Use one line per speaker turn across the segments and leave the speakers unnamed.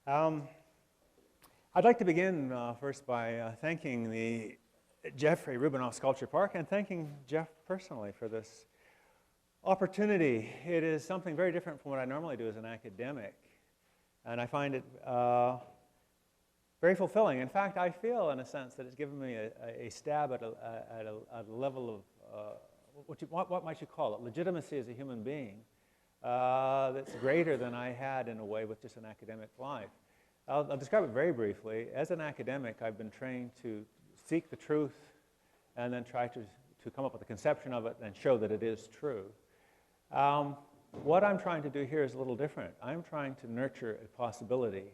Um, I'd like to begin first by thanking the Jeffrey Rubinoff Sculpture Park and thanking Jeff personally for this opportunity. It is something very different from what I normally do as an academic, and I find it very fulfilling. In fact, I feel, in a sense, that it's given me a stab at a level of what might you call it, legitimacy as a human being that's greater than I had in a way with just an academic life. I'll describe it very briefly. As an academic, I've been trained to seek the truth and then try to come up with a conception of it and show that it is true. What I'm trying to do here is a little different. I'm trying to nurture a possibility.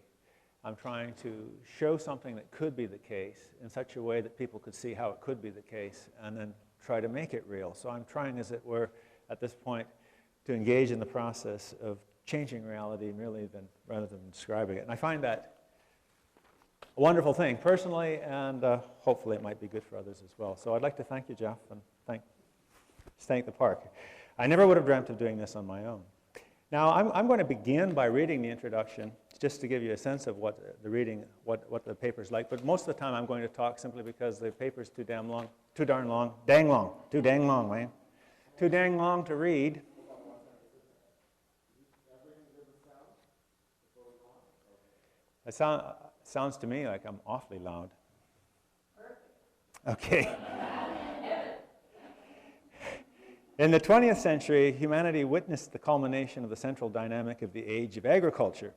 I'm trying to show something that could be the case in such a way that people could see how it could be the case and then try to make it real. So I'm trying, as it were, at this point, to engage in the process of changing reality rather than describing it. And I find that a wonderful thing personally, and hopefully it might be good for others as well. So I'd like to thank you, Jeff, and thank the park. I never would have dreamt of doing this on my own. Now, I'm going to begin by reading the introduction, just to give you a sense of what the paper's like. But most of the time I'm going to talk simply because the paper's too dang long, Wayne. Too dang long to read. It sounds to me like I'm awfully loud. Okay. In the 20th century, humanity witnessed the culmination of the central dynamic of the age of agriculture,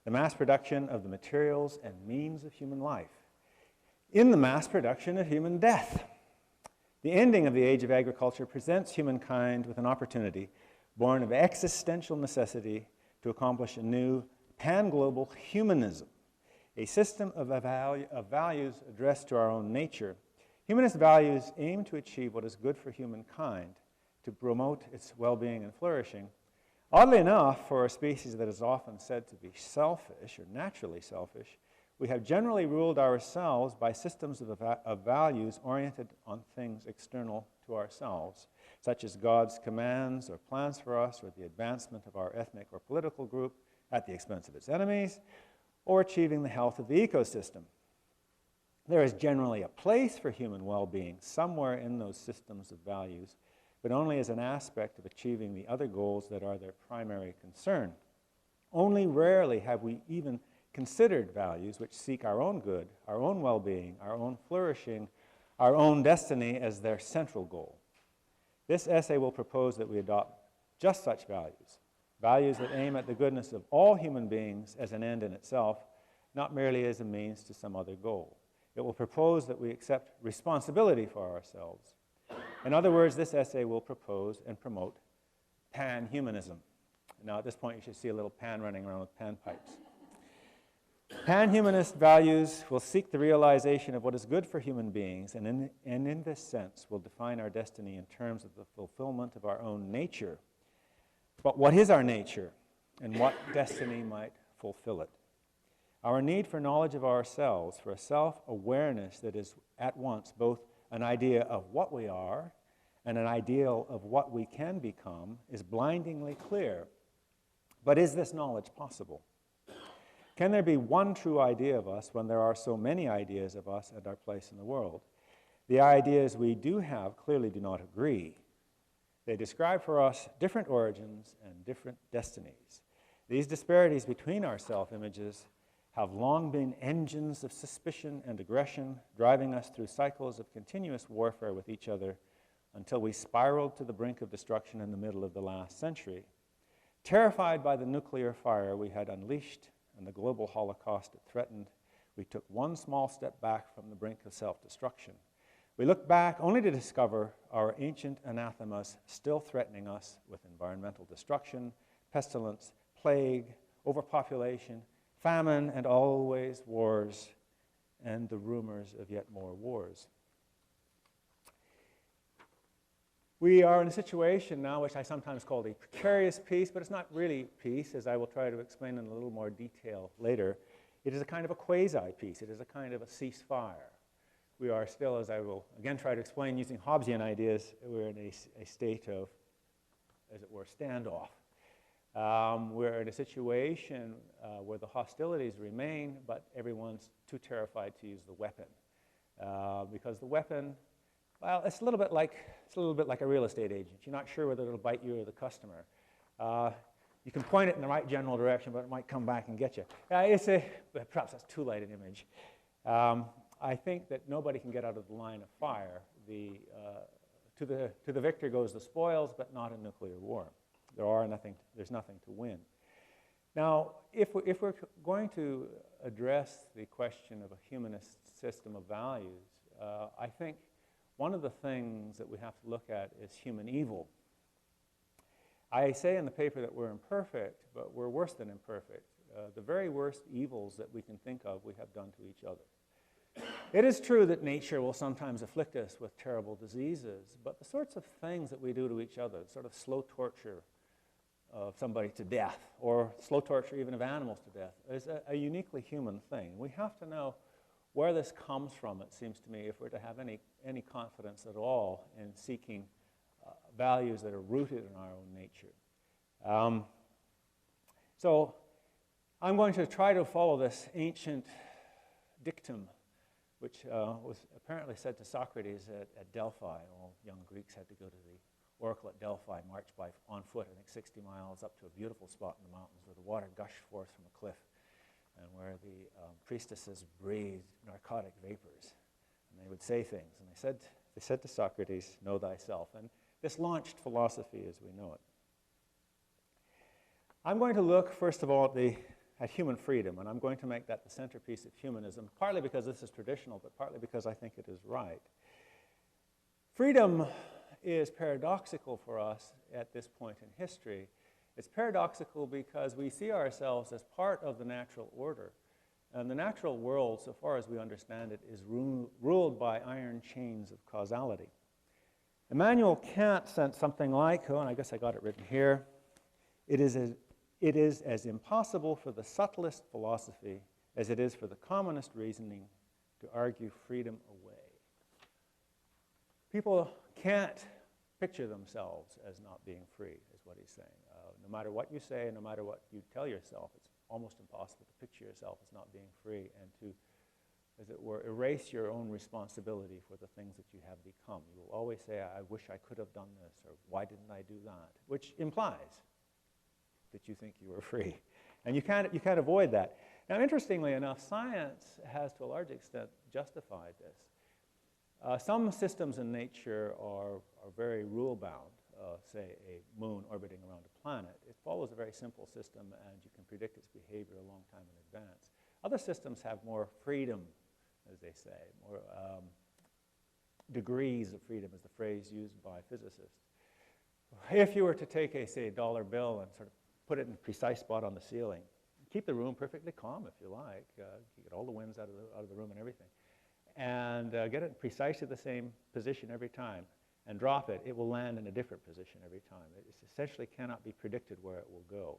the mass production of the materials and means of human life, in the mass production of human death. The ending of the age of agriculture presents humankind with an opportunity born of existential necessity to accomplish a new pan-global humanism, a system of values addressed to our own nature. Humanist values aim to achieve what is good for humankind, to promote its well-being and flourishing. Oddly enough, for a species that is often said to be selfish or naturally selfish, we have generally ruled ourselves by systems of values oriented on things external to ourselves, such as God's commands or plans for us, or the advancement of our ethnic or political group at the expense of its enemies, or achieving the health of the ecosystem. There is generally a place for human well-being somewhere in those systems of values, but only as an aspect of achieving the other goals that are their primary concern. Only rarely have we even considered values which seek our own good, our own well-being, our own flourishing, our own destiny as their central goal. This essay will propose that we adopt just such values, values that aim at the goodness of all human beings as an end in itself, not merely as a means to some other goal. It will propose that we accept responsibility for ourselves. In other words, this essay will propose and promote pan-humanism. Now, at this point, you should see a little pan running around with panpipes. Pan-humanist values will seek the realization of what is good for human beings, and in this sense will define our destiny in terms of the fulfillment of our own nature. But what is our nature, and what destiny might fulfill it? Our need for knowledge of ourselves, for a self-awareness that is at once both an idea of what we are and an ideal of what we can become, is blindingly clear. But is this knowledge possible? Can there be one true idea of us when there are so many ideas of us and our place in the world? The ideas we do have clearly do not agree. They describe for us different origins and different destinies. These disparities between our self-images have long been engines of suspicion and aggression, driving us through cycles of continuous warfare with each other until we spiraled to the brink of destruction in the middle of the last century. Terrified by the nuclear fire we had unleashed and the global holocaust it threatened, we took one small step back from the brink of self-destruction. We looked back only to discover our ancient anathemas still threatening us with environmental destruction, pestilence, plague, overpopulation, famine, and always wars, and the rumors of yet more wars. We are in a situation now which I sometimes call a precarious peace, but it's not really peace, as I will try to explain in a little more detail later. It is a kind of a quasi-peace. It is a kind of a ceasefire. We are still, as I will again try to explain using Hobbesian ideas, we're in a state of, as it were, standoff. We're in a situation where the hostilities remain, but everyone's too terrified to use the weapon. Because the weapon, well, it's a little bit like a real estate agent. You're not sure whether it'll bite you or the customer. You can point it in the right general direction, but it might come back and get you. Perhaps that's too light an image. I think that nobody can get out of the line of fire. To the victor goes the spoils, but not in nuclear war. There's nothing to win. Now, if we're going to address the question of a humanist system of values, I think one of the things that we have to look at is human evil. I say in the paper that we're imperfect, but we're worse than imperfect. The very worst evils that we can think of, we have done to each other. It is true that nature will sometimes afflict us with terrible diseases, but the sorts of things that we do to each other, sort of slow torture of somebody to death, or slow torture even of animals to death, is a uniquely human thing. We have to know where this comes from, it seems to me, if we're to have any confidence at all in seeking values that are rooted in our own nature. So I'm going to try to follow this ancient dictum, which was apparently said to Socrates at Delphi. All young Greeks had to go to the oracle at Delphi, march on foot, I think 60 miles up to a beautiful spot in the mountains where the water gushed forth from a cliff and where the priestesses breathed narcotic vapors. And they would say things. And they said to Socrates, "Know thyself." And this launched philosophy as we know it. I'm going to look, first of all, at human freedom, and I'm going to make that the centerpiece of humanism, partly because this is traditional, but partly because I think it is right. Freedom is paradoxical for us at this point in history. It's paradoxical because we see ourselves as part of the natural order. And the natural world, so far as we understand it, is ruled by iron chains of causality. Immanuel Kant said something like, and I guess I got it written here, it is as impossible for the subtlest philosophy as it is for the commonest reasoning to argue freedom away. People can't picture themselves as not being free, is what he's saying. No matter what you say, no matter what you tell yourself, it's almost impossible to picture yourself as not being free and to, as it were, erase your own responsibility for the things that you have become. You will always say, I wish I could have done this, or why didn't I do that? Which implies that you think you are free. And you can't avoid that. Now, interestingly enough, science has to a large extent justified this. Some systems in nature are very rule-bound, say a moon orbiting around a planet. It follows a very simple system, and you can predict its behavior a long time in advance. Other systems have more freedom, as they say, more degrees of freedom is the phrase used by physicists. If you were to take say, a dollar bill and sort of put it in a precise spot on the ceiling, keep the room perfectly calm if you like, get all the winds out of the room and everything, and get it in precisely the same position every time, and drop it, it will land in a different position every time. It essentially cannot be predicted where it will go.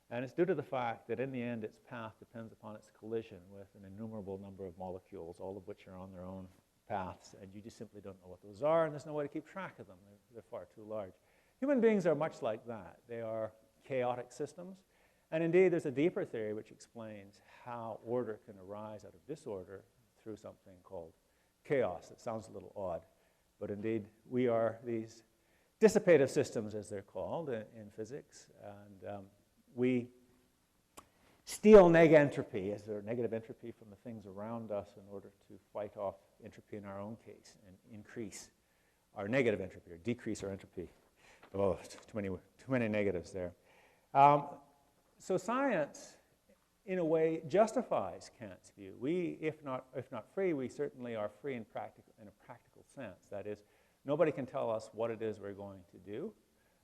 And it's due to the fact that in the end its path depends upon its collision with an innumerable number of molecules, all of which are on their own paths, and you just simply don't know what those are, and there's no way to keep track of them. They're far too large. Human beings are much like that. They are chaotic systems, and indeed there's a deeper theory which explains how order can arise out of disorder through something called chaos. It sounds a little odd, but indeed we are these dissipative systems, as they're called in physics, and we steal negentropy, as there negative entropy, from the things around us in order to fight off entropy in our own case and increase our negative entropy or decrease our entropy. Oh, too many negatives there. So science, in a way, justifies Kant's view. We, if not free, we certainly are free in a practical sense. That is, nobody can tell us what it is we're going to do.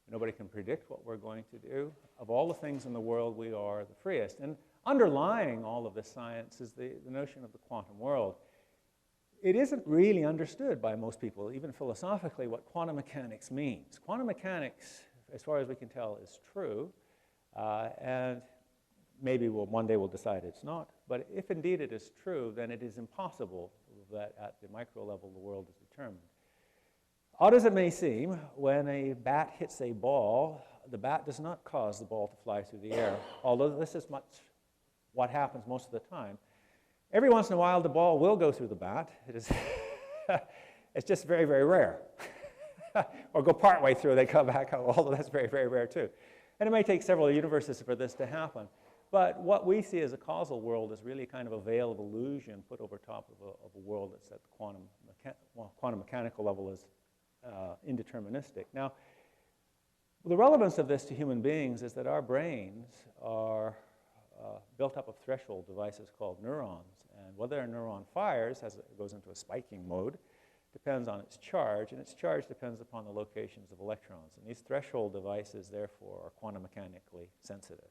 Nobody can predict what we're going to do. Of all the things in the world, we are the freest. And underlying all of this science is the notion of the quantum world. It isn't really understood by most people, even philosophically, what quantum mechanics means. Quantum mechanics, as far as we can tell, is true, and maybe one day we'll decide it's not. But if indeed it is true, then it is impossible that at the micro level the world is determined. Odd as it may seem, when a bat hits a ball, the bat does not cause the ball to fly through the air, although this is much what happens most of the time. Every once in a while, the ball will go through the bat. It is it's just very, very rare. Or go partway through, they come back out, although that's very, very rare too. And it may take several universes for this to happen. But what we see as a causal world is really kind of a veil of illusion put over top of a world that's at the quantum mechanical level is indeterministic. Now, the relevance of this to human beings is that our brains are built up of threshold devices called neurons. And whether a neuron fires as it goes into a spiking mode depends on its charge, and its charge depends upon the locations of electrons. And these threshold devices, therefore, are quantum mechanically sensitive.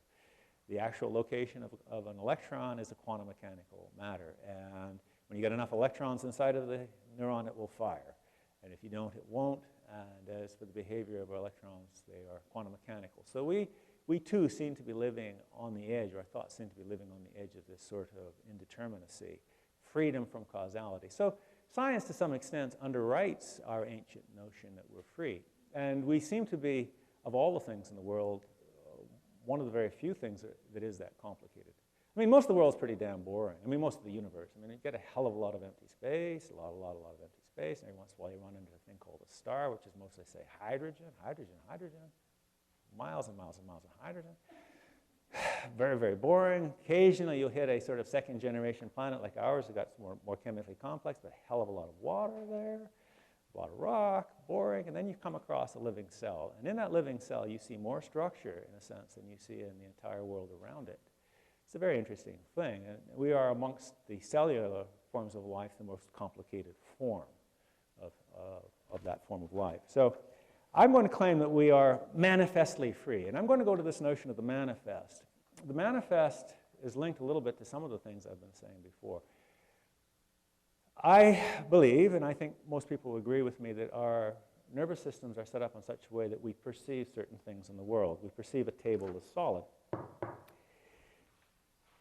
The actual location of an electron is a quantum mechanical matter. And when you get enough electrons inside of the neuron, it will fire. And if you don't, it won't. And as for the behavior of our electrons, they are quantum mechanical. So we too seem to be living on the edge, or our thoughts seem to be living on the edge of this sort of indeterminacy, freedom from causality. So science, to some extent, underwrites our ancient notion that we're free. And we seem to be, of all the things in the world, one of the very few things that is that complicated. I mean, most of the world's pretty damn boring. I mean, most of the universe. I mean, you get a hell of a lot of empty space, a lot of empty space, and every once in a while you run into a thing called a star, which is mostly, say, hydrogen, miles and miles and miles of hydrogen. Very, very boring. Occasionally you'll hit a sort of second-generation planet like ours that got more chemically complex, but a hell of a lot of water there, a lot of rock, boring, and then you come across a living cell. And in that living cell, you see more structure, in a sense, than you see in the entire world around it. It's a very interesting thing. And we are, amongst the cellular forms of life, the most complicated form of that form of life. So I'm going to claim that we are manifestly free. And I'm going to go to this notion of the manifest. The manifest is linked a little bit to some of the things I've been saying before. I believe, and I think most people will agree with me, that our nervous systems are set up in such a way that we perceive certain things in the world. We perceive a table as solid.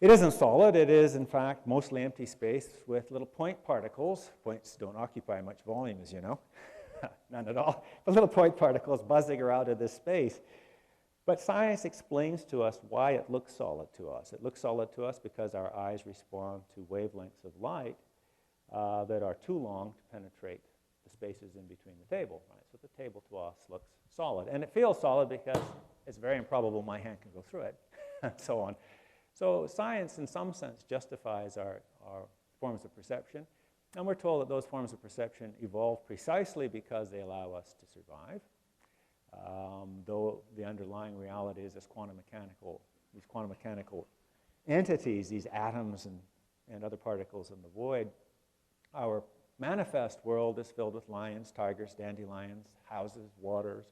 It isn't solid. It is, in fact, mostly empty space with little point particles. Points don't occupy much volume, as you know. None at all. But little point particles buzzing around in this space. But science explains to us why it looks solid to us. It looks solid to us because our eyes respond to wavelengths of light that are too long to penetrate the spaces in between the table. Right? So the table to us looks solid. And it feels solid because it's very improbable my hand can go through it, and so on. So science, in some sense, justifies our forms of perception. And we're told that those forms of perception evolve precisely because they allow us to survive, though the underlying reality is these quantum mechanical entities, these atoms and other particles in the void. Our manifest world is filled with lions, tigers, dandelions, houses, waters,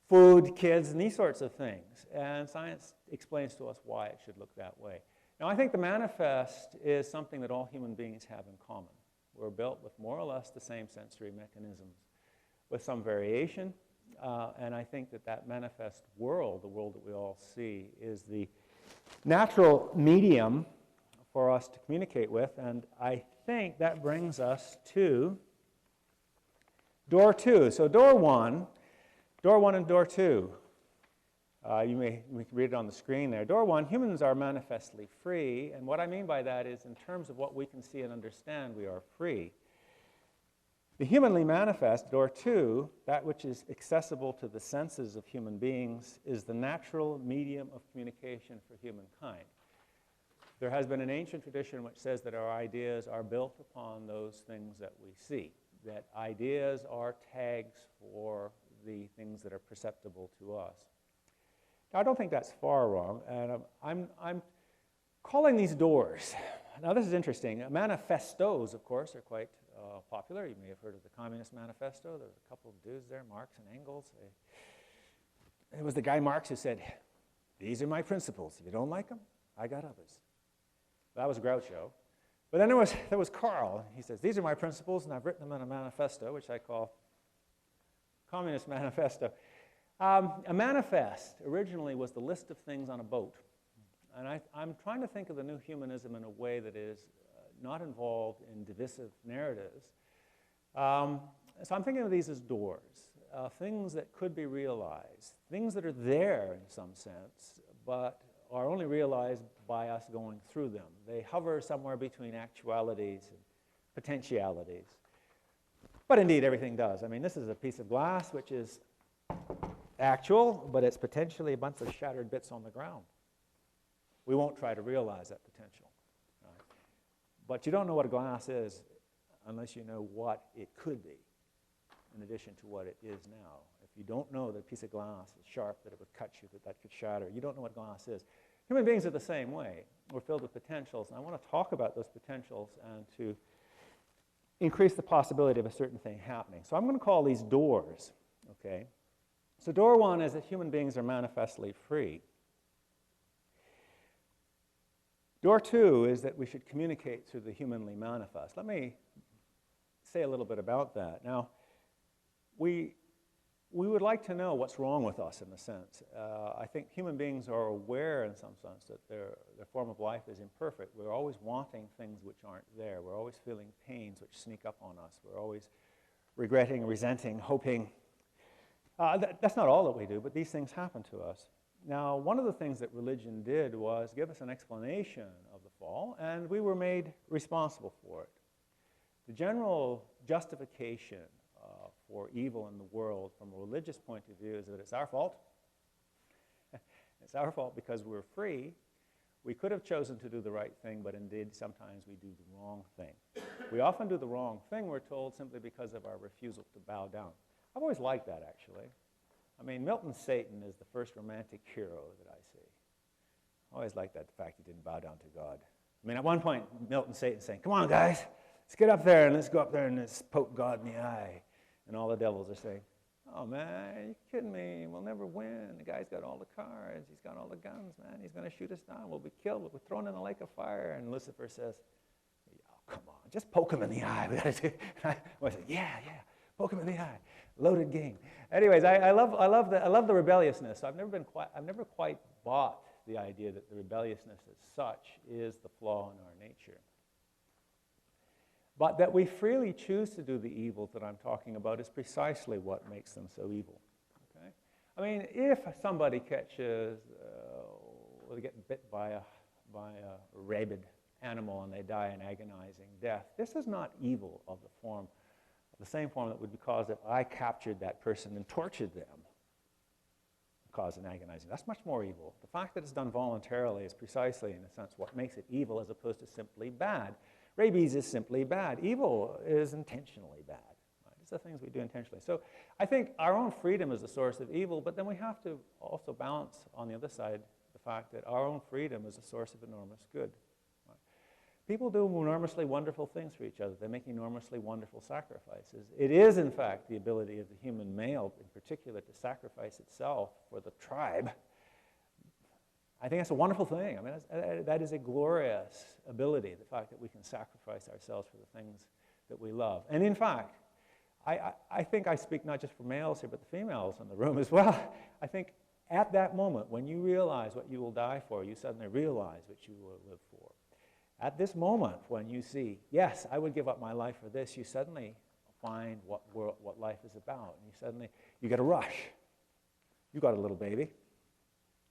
food, kids, and these sorts of things. And science explains to us why it should look that way. Now, I think the manifest is something that all human beings have in common. We're built with more or less the same sensory mechanisms with some variation. And I think that manifest world, the world that we all see, is the natural medium for us to communicate with. And I think that brings us to door 2. So door 1 and door 2. We can read it on the screen there. Door 1, humans are manifestly free. And what I mean by that is in terms of what we can see and understand, we are free. The humanly manifest, door 2, that which is accessible to the senses of human beings, is the natural medium of communication for humankind. There has been an ancient tradition which says that our ideas are built upon those things that we see, that ideas are tags for the things that are perceptible to us. Now, I don't think that's far wrong, and I'm calling these doors. Now, this is interesting. Manifestos, of course, are quite popular. You may have heard of the Communist Manifesto. There was a couple of dudes there, Marx and Engels. It was the guy Marx who said, "These are my principles. If you don't like them, I got others." That was Groucho. But then there was Karl. He says, "These are my principles, and I've written them in a manifesto," which I call Communist Manifesto. A manifest originally was the list of things on a boat. And I'm trying to think of the new humanism in a way that is not involved in divisive narratives. So I'm thinking of these as doors. things that could be realized, things that are there in some sense, but are only realized by us going through them. They hover somewhere between actualities and potentialities. But indeed, everything does. I mean, this is a piece of glass which is actual, but it's potentially a bunch of shattered bits on the ground. We won't try to realize that potential. Right? But you don't know what a glass is unless you know what it could be, in addition to what it is now. If you don't know that a piece of glass is sharp, that it would cut you, that could shatter, you don't know what glass is. Human beings are the same way. We're filled with potentials, and I want to talk about those potentials and to increase the possibility of a certain thing happening. So I'm going to call these doors, okay? So door one is that human beings are manifestly free. Door two is that we should communicate through the humanly manifest. Let me say a little bit about that. Now, we would like to know what's wrong with us in a sense. I think human beings are aware in some sense that their form of life is imperfect. We're always wanting things which aren't there. We're always feeling pains which sneak up on us. We're always regretting, resenting, hoping. That's not all that we do, but these things happen to us. Now, one of the things that religion did was give us an explanation of the fall, and we were made responsible for it. The general justification for evil in the world from a religious point of view is that it's our fault. It's our fault because we're free. We could have chosen to do the right thing, but indeed sometimes we do the wrong thing. We often do the wrong thing, we're told, simply because of our refusal to bow down. I've always liked that, actually. I mean, Milton's Satan is the first romantic hero that I see. I always liked that, the fact he didn't bow down to God. I mean, at one point, Milton's Satan's saying, come on, guys, let's get up there and let's go up there and let's poke God in the eye. And all the devils are saying, oh, man, are you kidding me? We'll never win. The guy's got all the cards. He's got all the guns, man. He's going to shoot us down. We'll be killed. We'll be thrown in the lake of fire. And Lucifer says, oh, come on, just poke him in the eye. We got to do. I said, yeah, poke him in the eye. Loaded game. Anyways, I love the rebelliousness. So I've never quite bought the idea that the rebelliousness as such is the flaw in our nature. But that we freely choose to do the evils that I'm talking about is precisely what makes them so evil. Okay? I mean, if somebody catches, they get bit by a rabid animal and they die an agonizing death, this is not evil of the same form that would be caused if I captured that person and tortured them, cause an agonizing. That's much more evil. The fact that it's done voluntarily is precisely, in a sense, what makes it evil as opposed to simply bad. Rabies is simply bad. Evil is intentionally bad. Right? It's the things we do intentionally. So I think our own freedom is the source of evil, but then we have to also balance on the other side the fact that our own freedom is a source of enormous good. Right? People do enormously wonderful things for each other. They make enormously wonderful sacrifices. It is, in fact, the ability of the human male in particular to sacrifice itself for the tribe. I think that's a wonderful thing. I mean, that is a glorious ability, the fact that we can sacrifice ourselves for the things that we love. And in fact, I think I speak not just for males here, but the females in the room as well. I think at that moment, when you realize what you will die for, you suddenly realize what you will live for. At this moment, when you see, yes, I would give up my life for this, you suddenly find what life is about. And you get a rush. You got a little baby,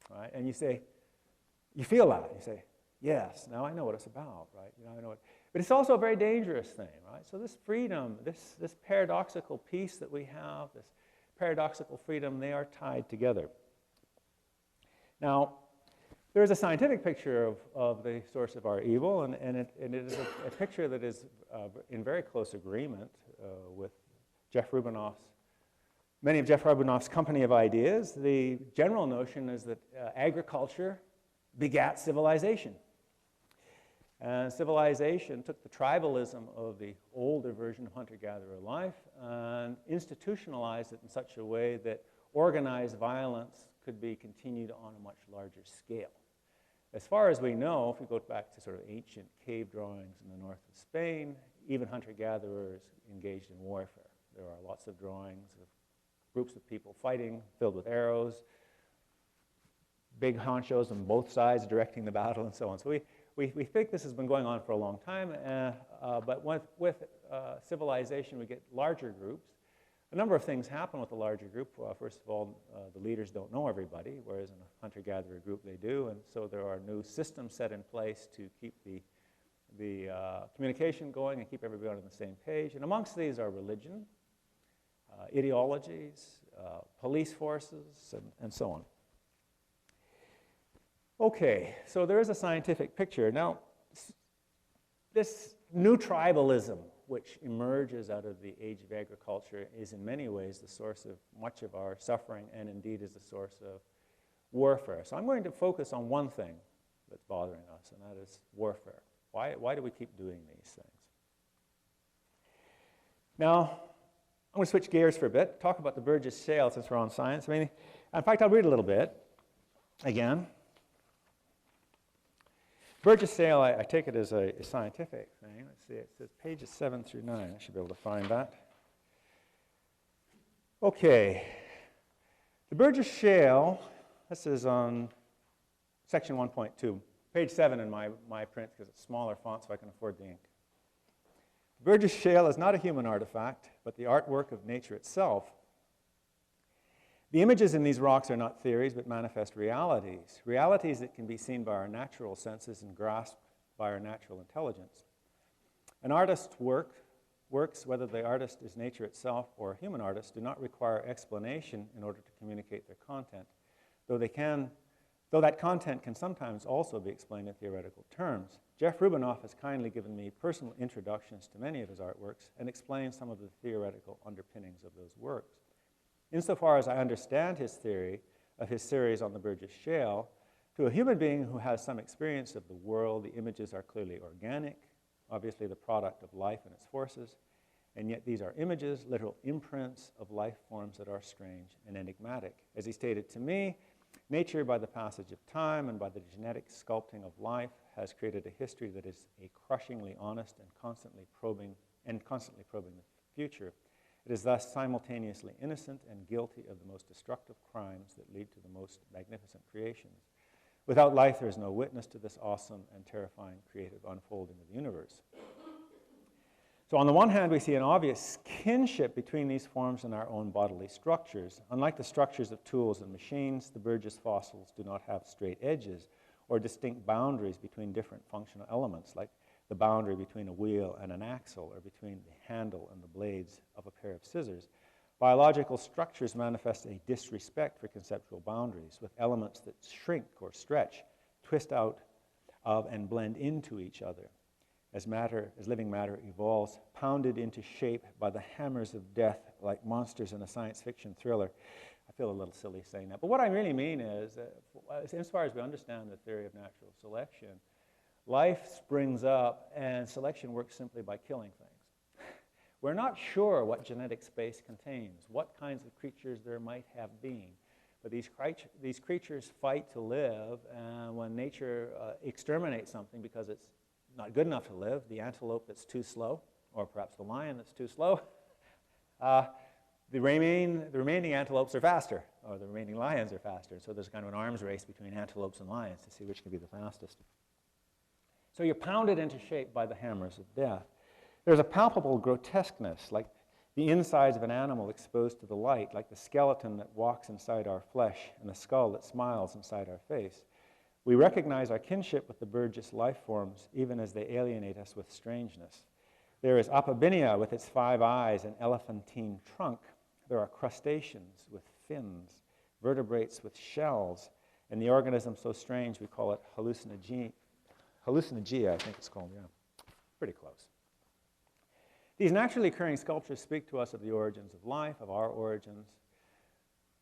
right? And you say, you feel that. You say, yes, now I know what it's about, right? You know, I know it. But it's also a very dangerous thing, right? So this freedom, this paradoxical peace that we have, this paradoxical freedom, they are tied together. Now, there is a scientific picture of the source of our evil, and it is a picture that is in very close agreement with many of Jeff Rubinoff's company of ideas. The general notion is that agriculture begat civilization. And civilization took the tribalism of the older version of hunter-gatherer life and institutionalized it in such a way that organized violence could be continued on a much larger scale. As far as we know, if we go back to sort of ancient cave drawings in the north of Spain, even hunter-gatherers engaged in warfare. There are lots of drawings of groups of people fighting, filled with arrows, big honchos on both sides directing the battle, and so on. So we think this has been going on for a long time, but with civilization we get larger groups. A number of things happen with a larger group. First of all, the leaders don't know everybody, whereas in a hunter-gatherer group they do, and so there are new systems set in place to keep the communication going and keep everybody on the same page. And amongst these are religion, ideologies, police forces, and so on. Okay, so there is a scientific picture. Now, this new tribalism, which emerges out of the age of agriculture, is in many ways the source of much of our suffering and indeed is the source of warfare. So I'm going to focus on one thing that's bothering us, and that is warfare. Why do we keep doing these things? Now, I'm going to switch gears for a bit, talk about the Burgess Shale since we're on science. I mean, in fact, I'll read a little bit again. Burgess Shale, I take it as a scientific thing. Let's see, it says pages 7 through 9. I should be able to find that. Okay. The Burgess Shale, this is on section 1.2, page 7 in my print because it's smaller font so I can afford the ink. The Burgess Shale is not a human artifact, but the artwork of nature itself. The images in these rocks are not theories, but manifest realities, realities that can be seen by our natural senses and grasped by our natural intelligence. An artist's works, whether the artist is nature itself or a human artist, do not require explanation in order to communicate their content, though that content can sometimes also be explained in theoretical terms. Jeff Rubinoff has kindly given me personal introductions to many of his artworks and explained some of the theoretical underpinnings of those works. Insofar as I understand his theory of his series on the Burgess Shale, to a human being who has some experience of the world, the images are clearly organic, obviously the product of life and its forces, and yet these are images, literal imprints of life forms that are strange and enigmatic. As he stated to me, nature, by the passage of time and by the genetic sculpting of life, has created a history that is a crushingly honest and constantly probing the future. It is thus simultaneously innocent and guilty of the most destructive crimes that lead to the most magnificent creations. Without life, there is no witness to this awesome and terrifying creative unfolding of the universe. So on the one hand, we see an obvious kinship between these forms and our own bodily structures. Unlike the structures of tools and machines, the Burgess fossils do not have straight edges or distinct boundaries between different functional elements, like the boundary between a wheel and an axle, or between the handle and the blades of a pair of scissors. Biological structures manifest a disrespect for conceptual boundaries, with elements that shrink or stretch, twist out of and blend into each other. As living matter evolves, pounded into shape by the hammers of death like monsters in a science fiction thriller. I feel a little silly saying that. But what I really mean is, as far as we understand the theory of natural selection, life springs up and selection works simply by killing things. We're not sure what genetic space contains, what kinds of creatures there might have been. But these creatures fight to live, and when nature exterminates something because it's not good enough to live, the antelope that's too slow, or perhaps the lion that's too slow, the remaining antelopes are faster, or the remaining lions are faster. So there's kind of an arms race between antelopes and lions to see which can be the fastest. So you're pounded into shape by the hammers of death. There's a palpable grotesqueness, like the insides of an animal exposed to the light, like the skeleton that walks inside our flesh and the skull that smiles inside our face. We recognize our kinship with the Burgess life forms, even as they alienate us with strangeness. There is Apobinia with its 5 eyes and elephantine trunk. There are crustaceans with fins, vertebrates with shells, and the organism so strange we call it hallucinogia, I think it's called, yeah. Pretty close. These naturally occurring sculptures speak to us of the origins of life, of our origins.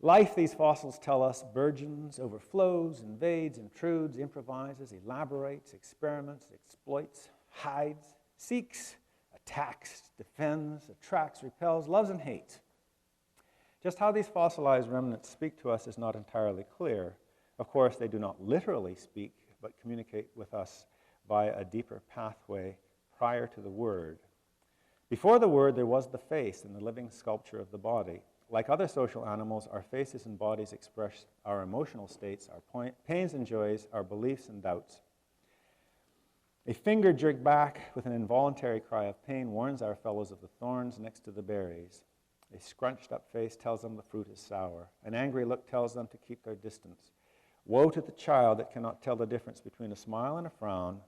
Life, these fossils tell us, burgeons, overflows, invades, intrudes, improvises, elaborates, experiments, exploits, hides, seeks, attacks, defends, attracts, repels, loves, and hates. Just how these fossilized remnants speak to us is not entirely clear. Of course, they do not literally speak, but communicate with us via a deeper pathway prior to the word. Before the word, there was the face and the living sculpture of the body. Like other social animals, our faces and bodies express our emotional states, our pains and joys, our beliefs and doubts. A finger jerked back with an involuntary cry of pain warns our fellows of the thorns next to the berries. A scrunched up face tells them the fruit is sour. An angry look tells them to keep their distance. Woe to the child that cannot tell the difference between a smile and a frown,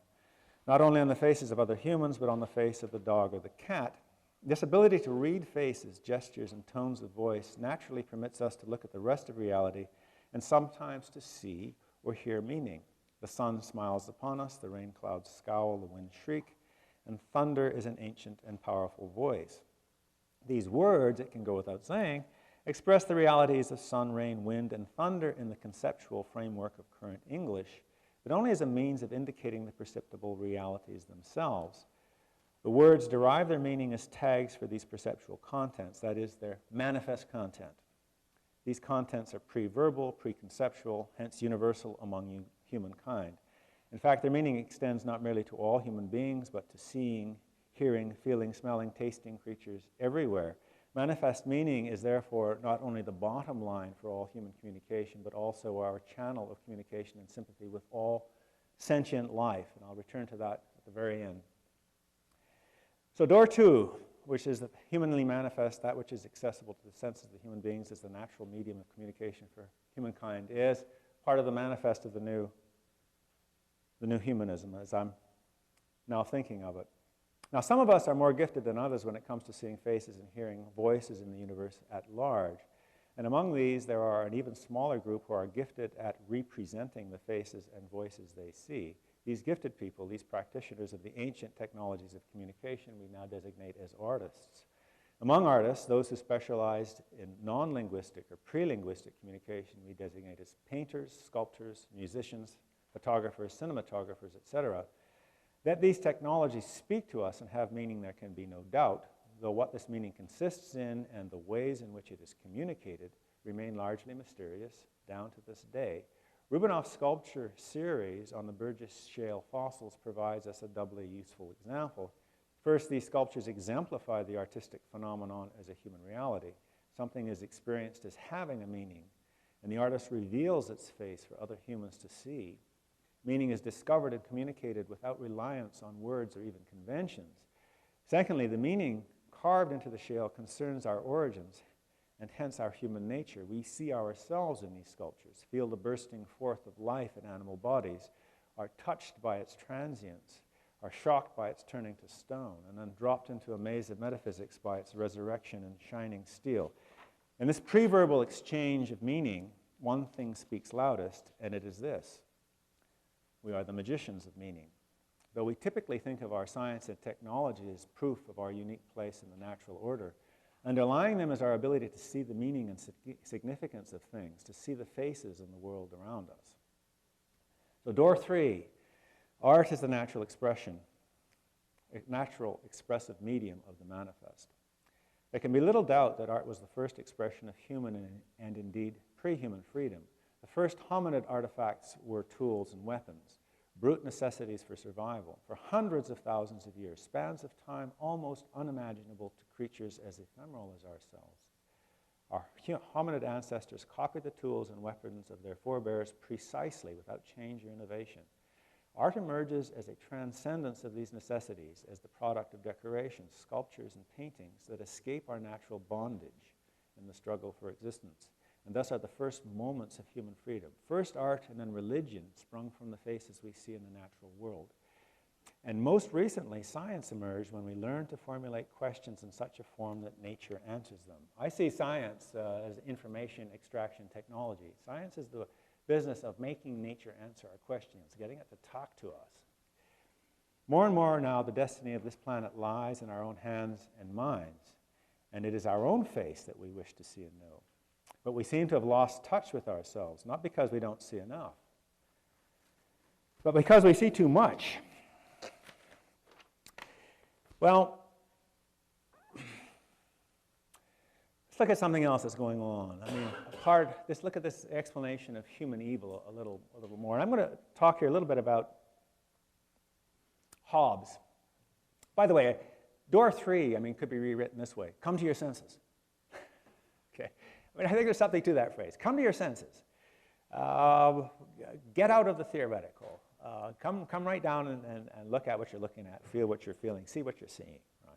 not only on the faces of other humans, but on the face of the dog or the cat. This ability to read faces, gestures, and tones of voice naturally permits us to look at the rest of reality and sometimes to see or hear meaning. The sun smiles upon us, the rain clouds scowl, the wind shriek, and thunder is an ancient and powerful voice. These words, it can go without saying, express the realities of sun, rain, wind, and thunder in the conceptual framework of current English, but only as a means of indicating the perceptible realities themselves. The words derive their meaning as tags for these perceptual contents, that is, their manifest content. These contents are pre-verbal, pre-conceptual, hence universal among humankind. In fact, their meaning extends not merely to all human beings, but to seeing, hearing, feeling, smelling, tasting creatures everywhere. Manifest meaning is therefore not only the bottom line for all human communication, but also our channel of communication and sympathy with all sentient life. And I'll return to that at the very end. So door 2, which is the humanly manifest, that which is accessible to the senses of the human beings as the natural medium of communication for humankind, is part of the manifest of the new humanism, as I'm now thinking of it. Now, some of us are more gifted than others when it comes to seeing faces and hearing voices in the universe at large. And among these, there are an even smaller group who are gifted at representing the faces and voices they see. These gifted people, these practitioners of the ancient technologies of communication, we now designate as artists. Among artists, those who specialized in non-linguistic or pre-linguistic communication, we designate as painters, sculptors, musicians, photographers, cinematographers, etc. That these technologies speak to us and have meaning, there can be no doubt, though what this meaning consists in and the ways in which it is communicated remain largely mysterious down to this day. Rubinoff's sculpture series on the Burgess Shale fossils provides us a doubly useful example. First, these sculptures exemplify the artistic phenomenon as a human reality. Something is experienced as having a meaning, and the artist reveals its face for other humans to see. Meaning is discovered and communicated without reliance on words or even conventions. Secondly, the meaning carved into the shale concerns our origins and hence our human nature. We see ourselves in these sculptures, feel the bursting forth of life in animal bodies, are touched by its transience, are shocked by its turning to stone, and then dropped into a maze of metaphysics by its resurrection in shining steel. In this pre-verbal exchange of meaning, one thing speaks loudest, and it is this: we are the magicians of meaning. Though we typically think of our science and technology as proof of our unique place in the natural order, underlying them is our ability to see the meaning and significance of things, to see the faces in the world around us. So door 3, art is the natural expression, a natural expressive medium of the manifest. There can be little doubt that art was the first expression of human and indeed pre-human freedom. The first hominid artifacts were tools and weapons, brute necessities for survival, for hundreds of thousands of years, spans of time almost unimaginable to creatures as ephemeral as ourselves. Our hominid ancestors copied the tools and weapons of their forebears precisely without change or innovation. Art emerges as a transcendence of these necessities, as the product of decorations, sculptures, and paintings that escape our natural bondage in the struggle for existence, and thus are the first moments of human freedom. First art and then religion sprung from the faces we see in the natural world. And most recently, science emerged when we learned to formulate questions in such a form that nature answers them. I see science as information extraction technology. Science is the business of making nature answer our questions, getting it to talk to us. More and more now, the destiny of this planet lies in our own hands and minds, and it is our own face that we wish to see and know. But we seem to have lost touch with ourselves, not because we don't see enough, but because we see too much. Well, let's look at something else that's going on. I mean, let's look at this explanation of human evil a little more. And I'm going to talk here a little bit about Hobbes. By the way, door 3, could be rewritten this way: come to your senses. Okay. I think there's something to that phrase. Come to your senses. Get out of the theoretical. Come right down and look at what you're looking at, feel what you're feeling, see what you're seeing. Right?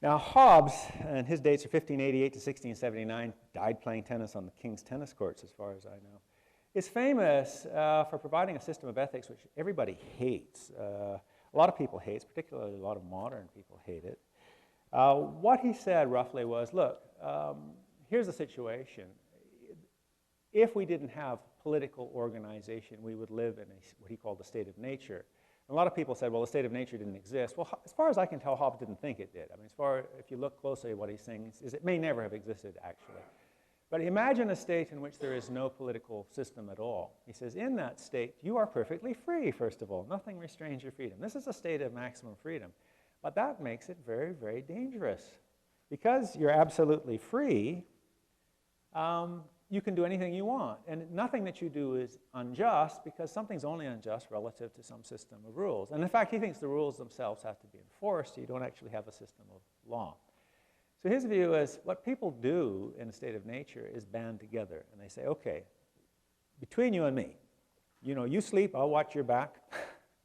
Now, Hobbes, and his dates are 1588 to 1679, died playing tennis on the King's tennis courts, as far as I know, is famous for providing a system of ethics which everybody hates. A lot of people hate, particularly a lot of modern people hate it. What he said roughly was, look, here's the situation. If we didn't have political organization, we would live in what he called the state of nature. And a lot of people said, well, the state of nature didn't exist. Well, as far as I can tell, Hobbes didn't think it did. I mean, if you look closely at what he's saying, is it may never have existed, actually. But imagine a state in which there is no political system at all. He says, in that state, you are perfectly free, first of all. Nothing restrains your freedom. This is a state of maximum freedom. But that makes it very, very dangerous. Because you're absolutely free, you can do anything you want. And nothing that you do is unjust, because something's only unjust relative to some system of rules. And in fact, he thinks the rules themselves have to be enforced. You don't actually have a system of law. So his view is what people do in a state of nature is band together. And they say, okay, between you and me, you sleep, I'll watch your back.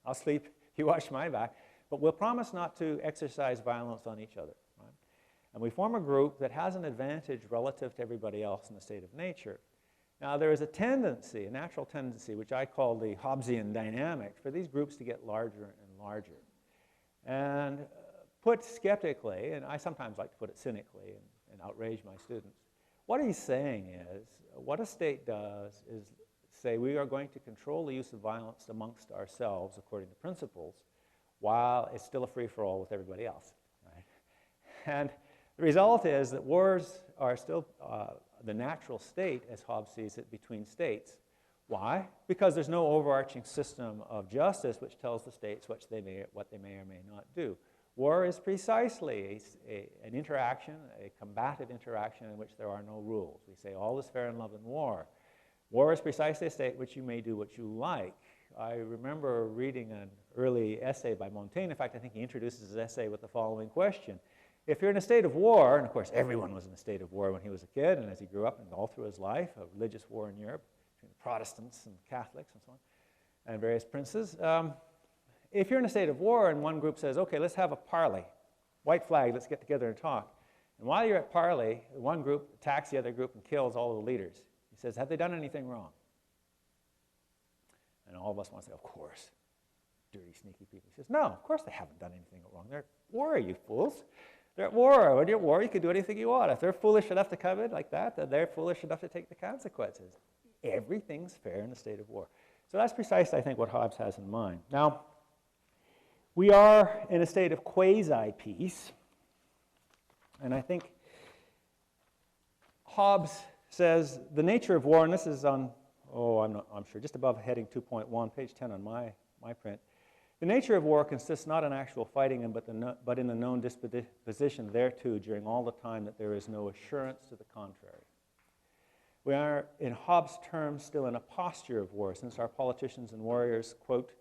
I'll sleep, you watch my back. But we'll promise not to exercise violence on each other. Right? And we form a group that has an advantage relative to everybody else in the state of nature. Now, there is a tendency, a natural tendency, which I call the Hobbesian dynamic, for these groups to get larger and larger. And put skeptically, and I sometimes like to put it cynically and outrage my students, what he's saying is, what a state does is say we are going to control the use of violence amongst ourselves according to principles, while it's still a free-for-all with everybody else. Right? And the result is that wars are still the natural state, as Hobbes sees it, between states. Why? Because there's no overarching system of justice which tells the states what they may or may not do. War is precisely an interaction, a combative interaction in which there are no rules. We say all is fair in love and war. War is precisely a state in which you may do what you like. I remember reading an early essay by Montaigne. In fact, I think he introduces his essay with the following question. If you're in a state of war, and of course everyone was in a state of war when he was a kid and as he grew up and all through his life, a religious war in Europe between the Protestants and Catholics and so on, and various princes. If you're in a state of war and one group says, okay, let's have a parley, white flag, let's get together and talk. And while you're at parley, one group attacks the other group and kills all the leaders. He says, have they done anything wrong? And all of us want to say, of course, dirty, sneaky people. He says, no, of course they haven't done anything wrong. They're at war, you fools. They're at war. When you're at war, you can do anything you want. If they're foolish enough to come in like that, then they're foolish enough to take the consequences. Everything's fair in a state of war. So that's precisely, I think, what Hobbes has in mind. Now, we are in a state of quasi-peace, and I think Hobbes says the nature of war, and this is on, I'm sure, just above heading 2.1, page 10 on my print. The nature of war consists not in actual fighting, but in the known disposition thereto during all the time that there is no assurance to the contrary. We are, in Hobbes' terms, still in a posture of war, since our politicians and warriors, quote,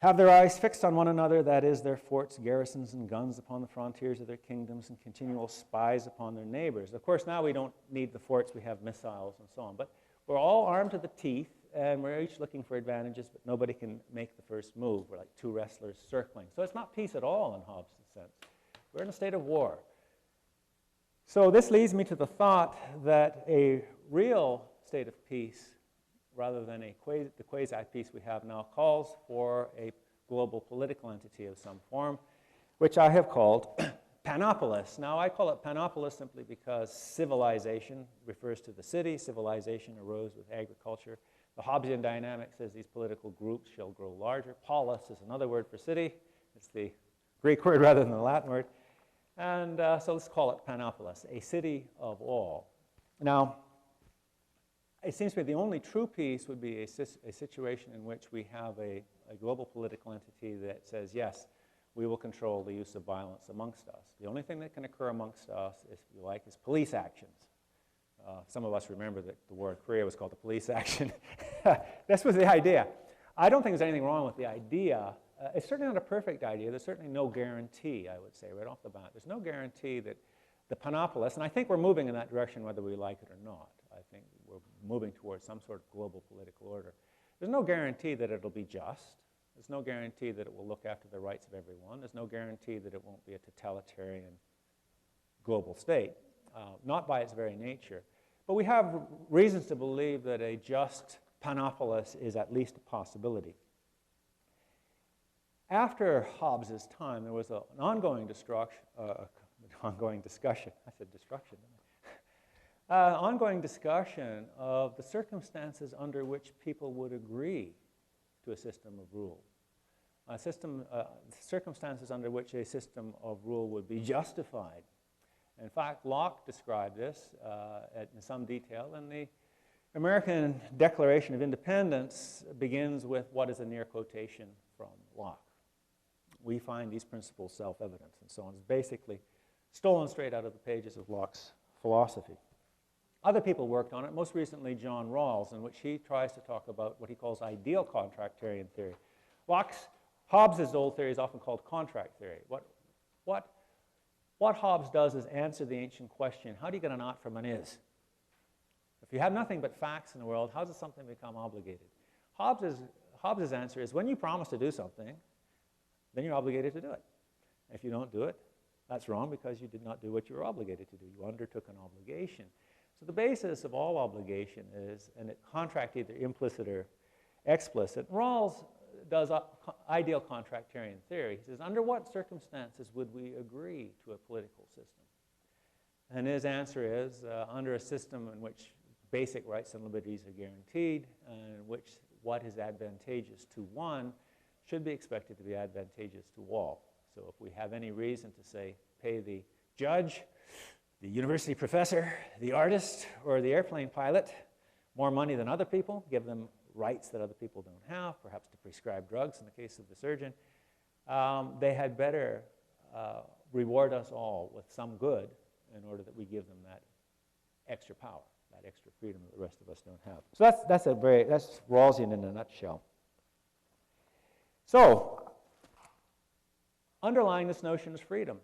have their eyes fixed on one another, that is, their forts, garrisons, and guns upon the frontiers of their kingdoms, and continual spies upon their neighbors. Of course, now we don't need the forts, we have missiles and so on, but we're all armed to the teeth, and we're each looking for advantages, but nobody can make the first move. We're like two wrestlers circling. So it's not peace at all in Hobbes' sense. We're in a state of war. So this leads me to the thought that a real state of peace, rather than the quasi-peace we have now, calls for a global political entity of some form, which I have called Panopolis. Now, I call it Panopolis simply because civilization refers to the city. Civilization arose with agriculture. The Hobbesian dynamic says these political groups shall grow larger. Polis is another word for city. It's the Greek word rather than the Latin word. And so let's call it Panopolis, a city of all. Now, it seems to me the only true peace would be a situation in which we have a global political entity that says, yes, we will control the use of violence amongst us. The only thing that can occur amongst us, if you like, is police actions. Some of us remember that the war in Korea was called the police action. This was the idea. I don't think there's anything wrong with the idea. It's certainly not a perfect idea. There's certainly no guarantee, I would say, right off the bat. There's no guarantee that the Panopolis, and I think we're moving in that direction whether we like it or not. I think we're moving towards some sort of global political order. There's no guarantee that it'll be just. There's no guarantee that it will look after the rights of everyone. There's no guarantee that it won't be a totalitarian global state, not by its very nature. But we have reasons to believe that a just Panopolis is at least a possibility. After Hobbes's time, there was an ongoing discussion. I said destruction, didn't I? Ongoing discussion of the circumstances under which people would agree to a system of rule. Circumstances under which a system of rule would be justified. In fact, Locke described this in some detail, and the American Declaration of Independence begins with what is a near quotation from Locke. We find these principles self-evident and so on. It's basically stolen straight out of the pages of Locke's philosophy. Other people worked on it, most recently John Rawls, in which he tries to talk about what he calls ideal contractarian theory. Hobbes's old theory is often called contract theory. What Hobbes does is answer the ancient question, how do you get an ought from an is? If you have nothing but facts in the world, how does something become obligated? Hobbes's answer is, when you promise to do something, then you're obligated to do it. If you don't do it, that's wrong because you did not do what you were obligated to do. You undertook an obligation. So the basis of all obligation is a contract, either implicit or explicit. Rawls does ideal contractarian theory. He says, under what circumstances would we agree to a political system? And his answer is, under a system in which basic rights and liberties are guaranteed, and in which what is advantageous to one should be expected to be advantageous to all. So if we have any reason to say, pay the judge, the university professor, the artist, or the airplane pilot more money than other people, give them rights that other people don't have, perhaps to prescribe drugs in the case of the surgeon, they had better reward us all with some good in order that we give them that extra power, that extra freedom that the rest of us don't have. So that's Rawlsian in a nutshell. So, underlying this notion is freedom.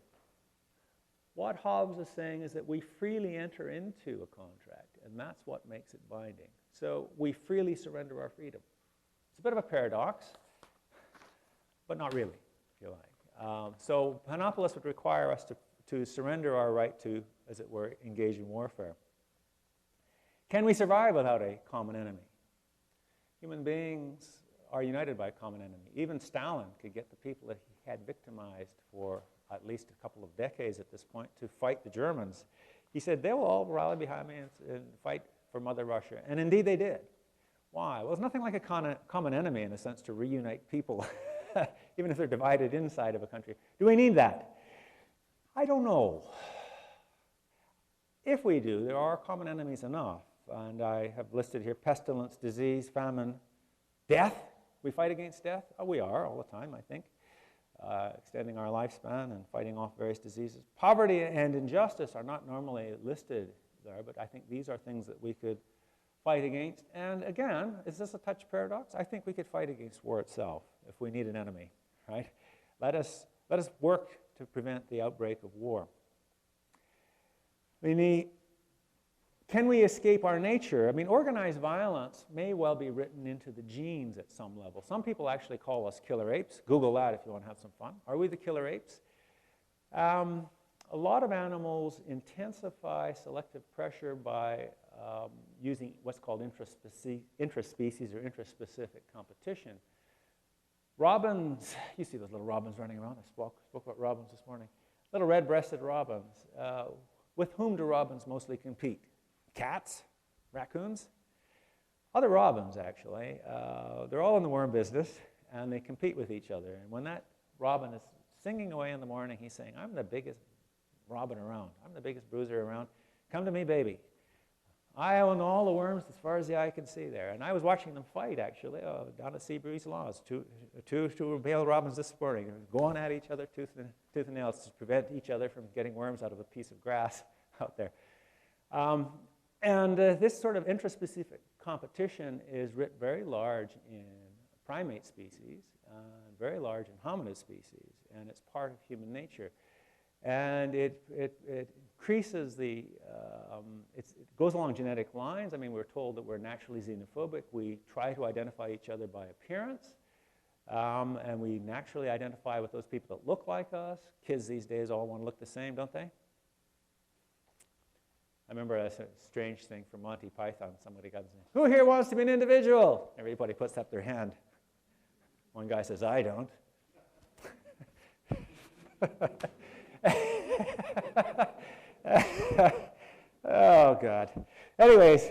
What Hobbes is saying is that we freely enter into a contract, and that's what makes it binding. So we freely surrender our freedom. It's a bit of a paradox, but not really, if you like. So Panopolis would require us to surrender our right to, as it were, engage in warfare. Can we survive without a common enemy? Human beings are united by a common enemy. Even Stalin could get the people that he had victimized for at least a couple of decades at this point to fight the Germans. He said, they will all rally behind me and fight for Mother Russia. And indeed they did. Why? Well, it's nothing like a common enemy in a sense to reunite people, even if they're divided inside of a country. Do we need that? I don't know. If we do, there are common enemies enough. And I have listed here pestilence, disease, famine, death. We fight against death? Oh, we are all the time, I think. Extending our lifespan and fighting off various diseases. Poverty and injustice are not normally listed there, but I think these are things that we could fight against. And again, is this a touch paradox? I think we could fight against war itself if we need an enemy, right? Let us work to prevent the outbreak of war. Can we escape our nature? I mean, organized violence may well be written into the genes at some level. Some people actually call us killer apes. Google that if you want to have some fun. Are we the killer apes? A lot of animals intensify selective pressure by using what's called intraspecies or intraspecific competition. Robins, you see those little robins running around. I spoke about robins this morning. Little red-breasted robins. With whom do robins mostly compete? Cats, raccoons, other robins actually. They're all in the worm business and they compete with each other. And when that robin is singing away in the morning, he's saying, I'm the biggest robin around. I'm the biggest bruiser around. Come to me, baby. I own all the worms as far as the eye can see there. And I was watching them fight actually down at Seabreeze Laws. Two male robins this morning going at each other tooth and nail to prevent each other from getting worms out of a piece of grass out there. This sort of intraspecific competition is writ very large in primate species, very large in hominid species, and it's part of human nature. And it increases it goes along genetic lines. I mean, we're told that we're naturally xenophobic. We try to identify each other by appearance, and we naturally identify with those people that look like us. Kids these days all want to look the same, don't they? I remember a strange thing from Monty Python. Somebody got to say, "Who here wants to be an individual?" Everybody puts up their hand. One guy says, "I don't." Oh, God. Anyways,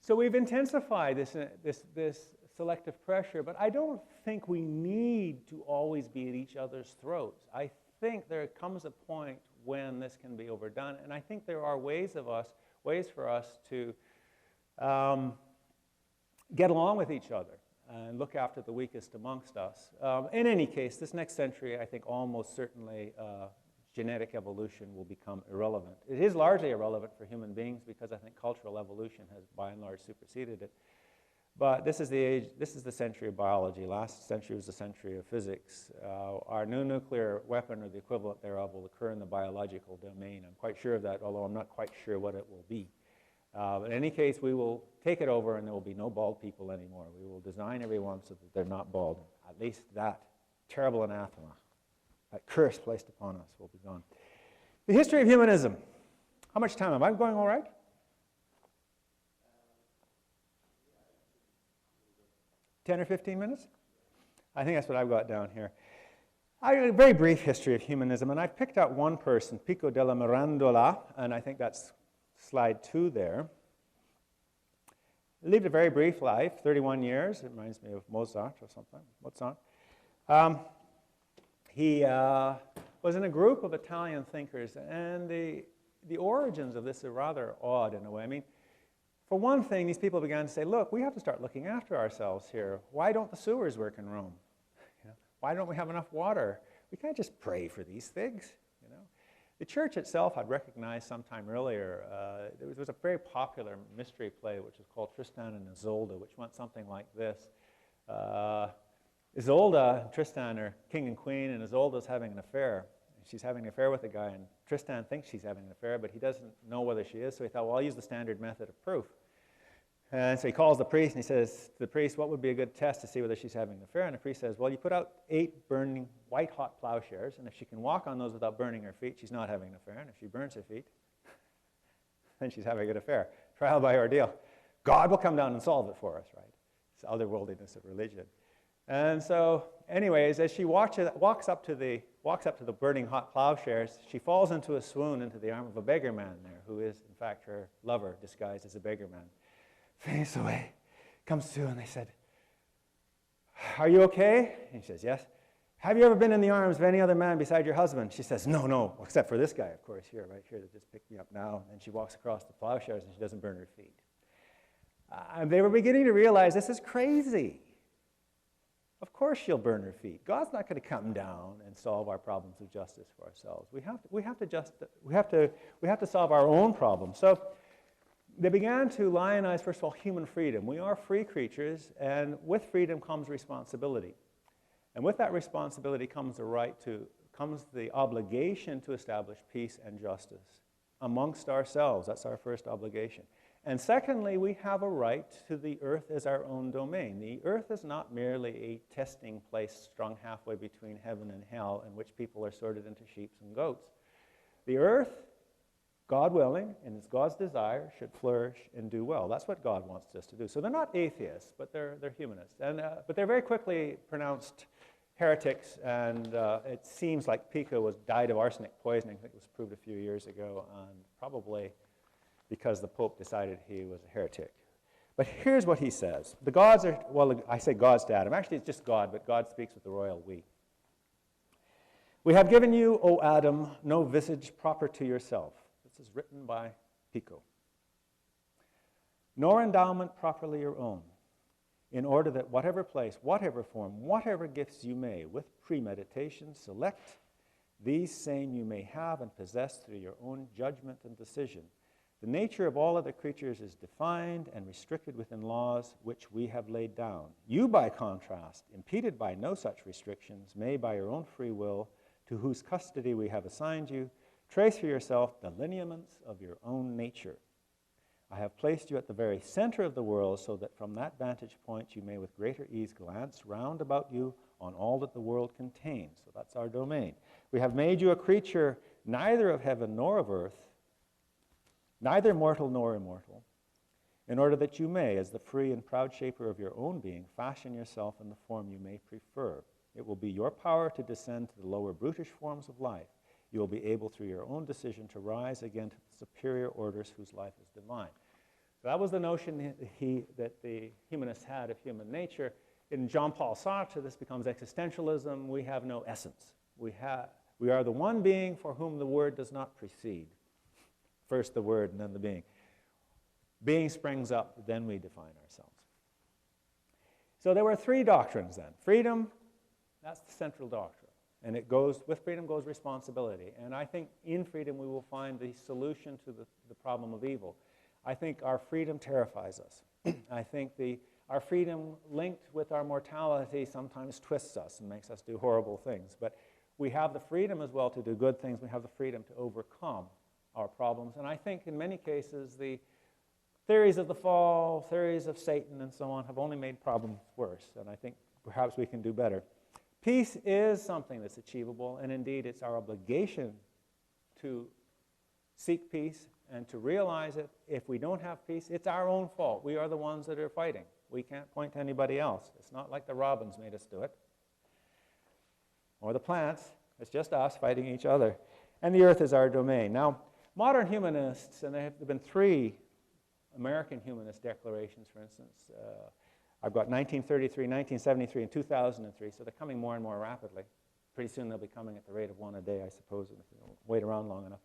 so we've intensified this selective pressure, but I don't think we need to always be at each other's throats. I think there comes a point when this can be overdone, and I think there are ways for us to get along with each other and look after the weakest amongst us. In any case, this next century, I think almost certainly genetic evolution will become irrelevant. It is largely irrelevant for human beings because I think cultural evolution has by and large superseded it. But this is the century of biology. Last century was the century of physics. Our new nuclear weapon or the equivalent thereof will occur in the biological domain. I'm quite sure of that, although I'm not quite sure what it will be. In any case, we will take it over and there will be no bald people anymore. We will design everyone so that they're not bald. At least that terrible anathema, that curse placed upon us will be gone. The history of humanism. How much time am I going all right? 10 or 15 minutes? I think that's what I've got down here. A very brief history of humanism, and I've picked out one person, Pico della Mirandola, and I think that's slide 2 there. He lived a very brief life, 31 years. It reminds me of Mozart or something. Mozart. He was in a group of Italian thinkers, and the origins of this are rather odd in a way. I mean, for one thing, these people began to say, look, we have to start looking after ourselves here. Why don't the sewers work in Rome? Why don't we have enough water? We can't just pray for these things. The church itself had recognized sometime earlier, there was a very popular mystery play which was called Tristan and Isolde, which went something like this. Isolde and Tristan are king and queen, and Isolde's having an affair. She's having an affair with a guy, and Tristan thinks she's having an affair, but he doesn't know whether she is, so he thought, well, I'll use the standard method of proof. And so he calls the priest, and he says to the priest, what would be a good test to see whether she's having an affair? And the priest says, well, you put out 8 burning white-hot plowshares, and if she can walk on those without burning her feet, she's not having an affair. And if she burns her feet, then she's having an affair. Trial by ordeal. God will come down and solve it for us, right? It's the otherworldliness of religion. And so, anyways, as she walks up to the burning hot plowshares, she falls into a swoon into the arm of a beggar man there, who is, in fact, her lover disguised as a beggar man. Fades away, comes to, and they said, are you okay? And he says, yes. Have you ever been in the arms of any other man beside your husband? She says, no, no, except for this guy, of course, here, right here, that just picked me up now. And then she walks across the plowshares, and she doesn't burn her feet. They were beginning to realize this is crazy. Of course she'll burn her feet. God's not going to come down and solve our problems of justice for ourselves. We have to solve our own problems. So they began to lionize, first of all, human freedom. We are free creatures, and with freedom comes responsibility. And with that responsibility comes the obligation to establish peace and justice amongst ourselves. That's our first obligation. And secondly, we have a right to the earth as our own domain. The earth is not merely a testing place strung halfway between heaven and hell in which people are sorted into sheep and goats. The earth, God willing, and it's God's desire, should flourish and do well. That's what God wants us to do. So they're not atheists, but they're humanists. But they're very quickly pronounced heretics, and it seems like Pico died of arsenic poisoning. I think it was proved a few years ago, and probably because the Pope decided he was a heretic. But here's what he says. The gods are, well, I say gods to Adam. Actually, it's just God, but God speaks with the royal we. We have given you, O Adam, no visage proper to yourself. This is written by Pico. Nor endowment properly your own, in order that whatever place, whatever form, whatever gifts you may, with premeditation, select, these same you may have and possess through your own judgment and decision. The nature of all other creatures is defined and restricted within laws which we have laid down. You, by contrast, impeded by no such restrictions, may by your own free will, to whose custody we have assigned you, trace for yourself the lineaments of your own nature. I have placed you at the very center of the world so that from that vantage point you may with greater ease glance round about you on all that the world contains. So that's our domain. We have made you a creature neither of heaven nor of earth, neither mortal nor immortal, in order that you may, as the free and proud shaper of your own being, fashion yourself in the form you may prefer. It will be your power to descend to the lower brutish forms of life. You will be able, through your own decision, to rise again to the superior orders whose life is divine. So that was the notion that the humanists had of human nature. In Jean-Paul Sartre, this becomes existentialism. We have no essence. We are the one being for whom the word does not precede. First the word and then the being. Being springs up, then we define ourselves. So there were three doctrines then. Freedom, that's the central doctrine. And it goes, with freedom goes responsibility. And I think in freedom we will find the solution to the problem of evil. I think our freedom terrifies us. I think our freedom linked with our mortality sometimes twists us and makes us do horrible things. But we have the freedom as well to do good things. We have the freedom to overcome our problems. And I think in many cases the theories of the fall, theories of Satan and so on have only made problems worse. And I think perhaps we can do better. Peace is something that's achievable, and indeed it's our obligation to seek peace and to realize it. If we don't have peace, it's our own fault. We are the ones that are fighting. We can't point to anybody else. It's not like the robins made us do it, or the plants. It's just us fighting each other. And the earth is our domain. Now, modern humanists, and there have been three American humanist declarations, for instance. I've got 1933, 1973, and 2003, so they're coming more and more rapidly. Pretty soon they'll be coming at the rate of one a day, I suppose, if you wait around long enough.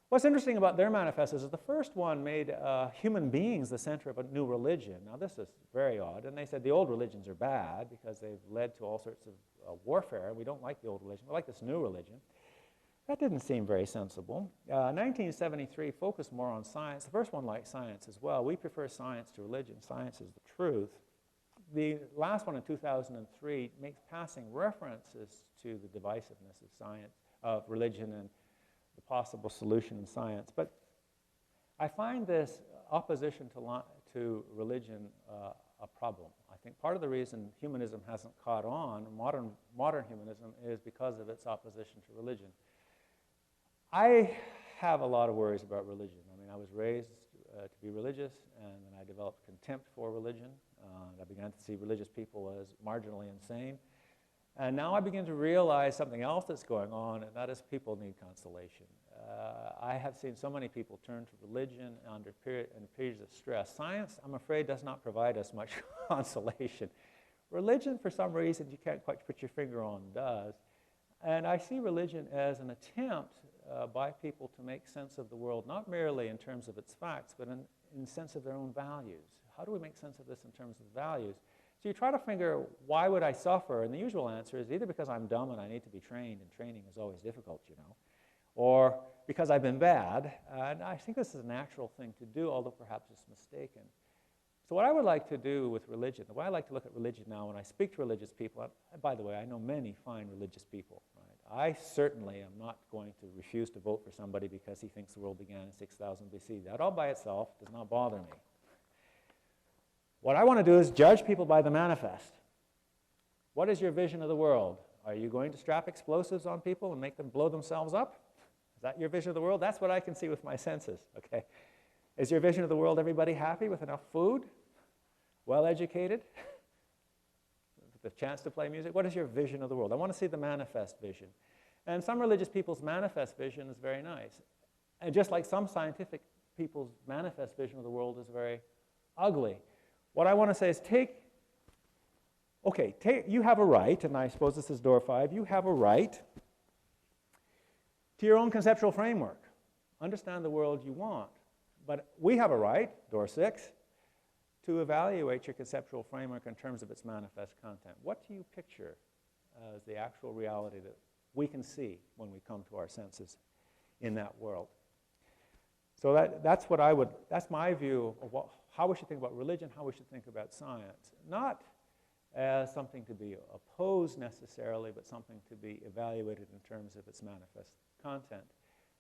What's interesting about their manifestos is the first one made human beings the center of a new religion. Now, this is very odd, and they said the old religions are bad because they've led to all sorts of warfare. We don't like the old religion. We like this new religion. That didn't seem very sensible. 1973 focused more on science. The first one liked science as well. We prefer science to religion. Science is the truth. The last one in 2003 makes passing references to the divisiveness of science, of religion, and the possible solution in science. But I find this opposition to religion a problem. I think part of the reason humanism hasn't caught on, modern humanism, is because of its opposition to religion. I have a lot of worries about religion. I mean, I was raised to be religious, and then I developed contempt for religion. I began to see religious people as marginally insane. And now I begin to realize something else that's going on, and that is people need consolation. I have seen so many people turn to religion in periods of stress. Science, I'm afraid, does not provide us much consolation. Religion, for some reason you can't quite put your finger on, does. And I see religion as an attempt by people to make sense of the world, not merely in terms of its facts, but in sense of their own values. How do we make sense of this in terms of values? So you try to figure, why would I suffer? And the usual answer is either because I'm dumb and I need to be trained, and training is always difficult, you know, or because I've been bad. And I think this is a natural thing to do, although perhaps it's mistaken. So what I would like to do with religion, the way I like to look at religion now when I speak to religious people, and by the way, I know many fine religious people, right? I certainly am not going to refuse to vote for somebody because he thinks the world began in 6000 BC. That all by itself does not bother me. What I want to do is judge people by the manifest. What is your vision of the world? Are you going to strap explosives on people and make them blow themselves up? Is that your vision of the world? That's what I can see with my senses, okay? Is your vision of the world everybody happy with enough food? Well-educated? With the chance to play music? What is your vision of the world? I want to see the manifest vision. And some religious people's manifest vision is very nice. And just like some scientific people's manifest vision of the world is very ugly. What I want to say is you have a right, and I suppose this is door 5, you have a right to your own conceptual framework. Understand the world you want. But we have a right, door 6, to evaluate your conceptual framework in terms of its manifest content. What do you picture as the actual reality that we can see when we come to our senses in that world? So that's my view of how we should think about religion, how we should think about science. Not as something to be opposed necessarily, but something to be evaluated in terms of its manifest content.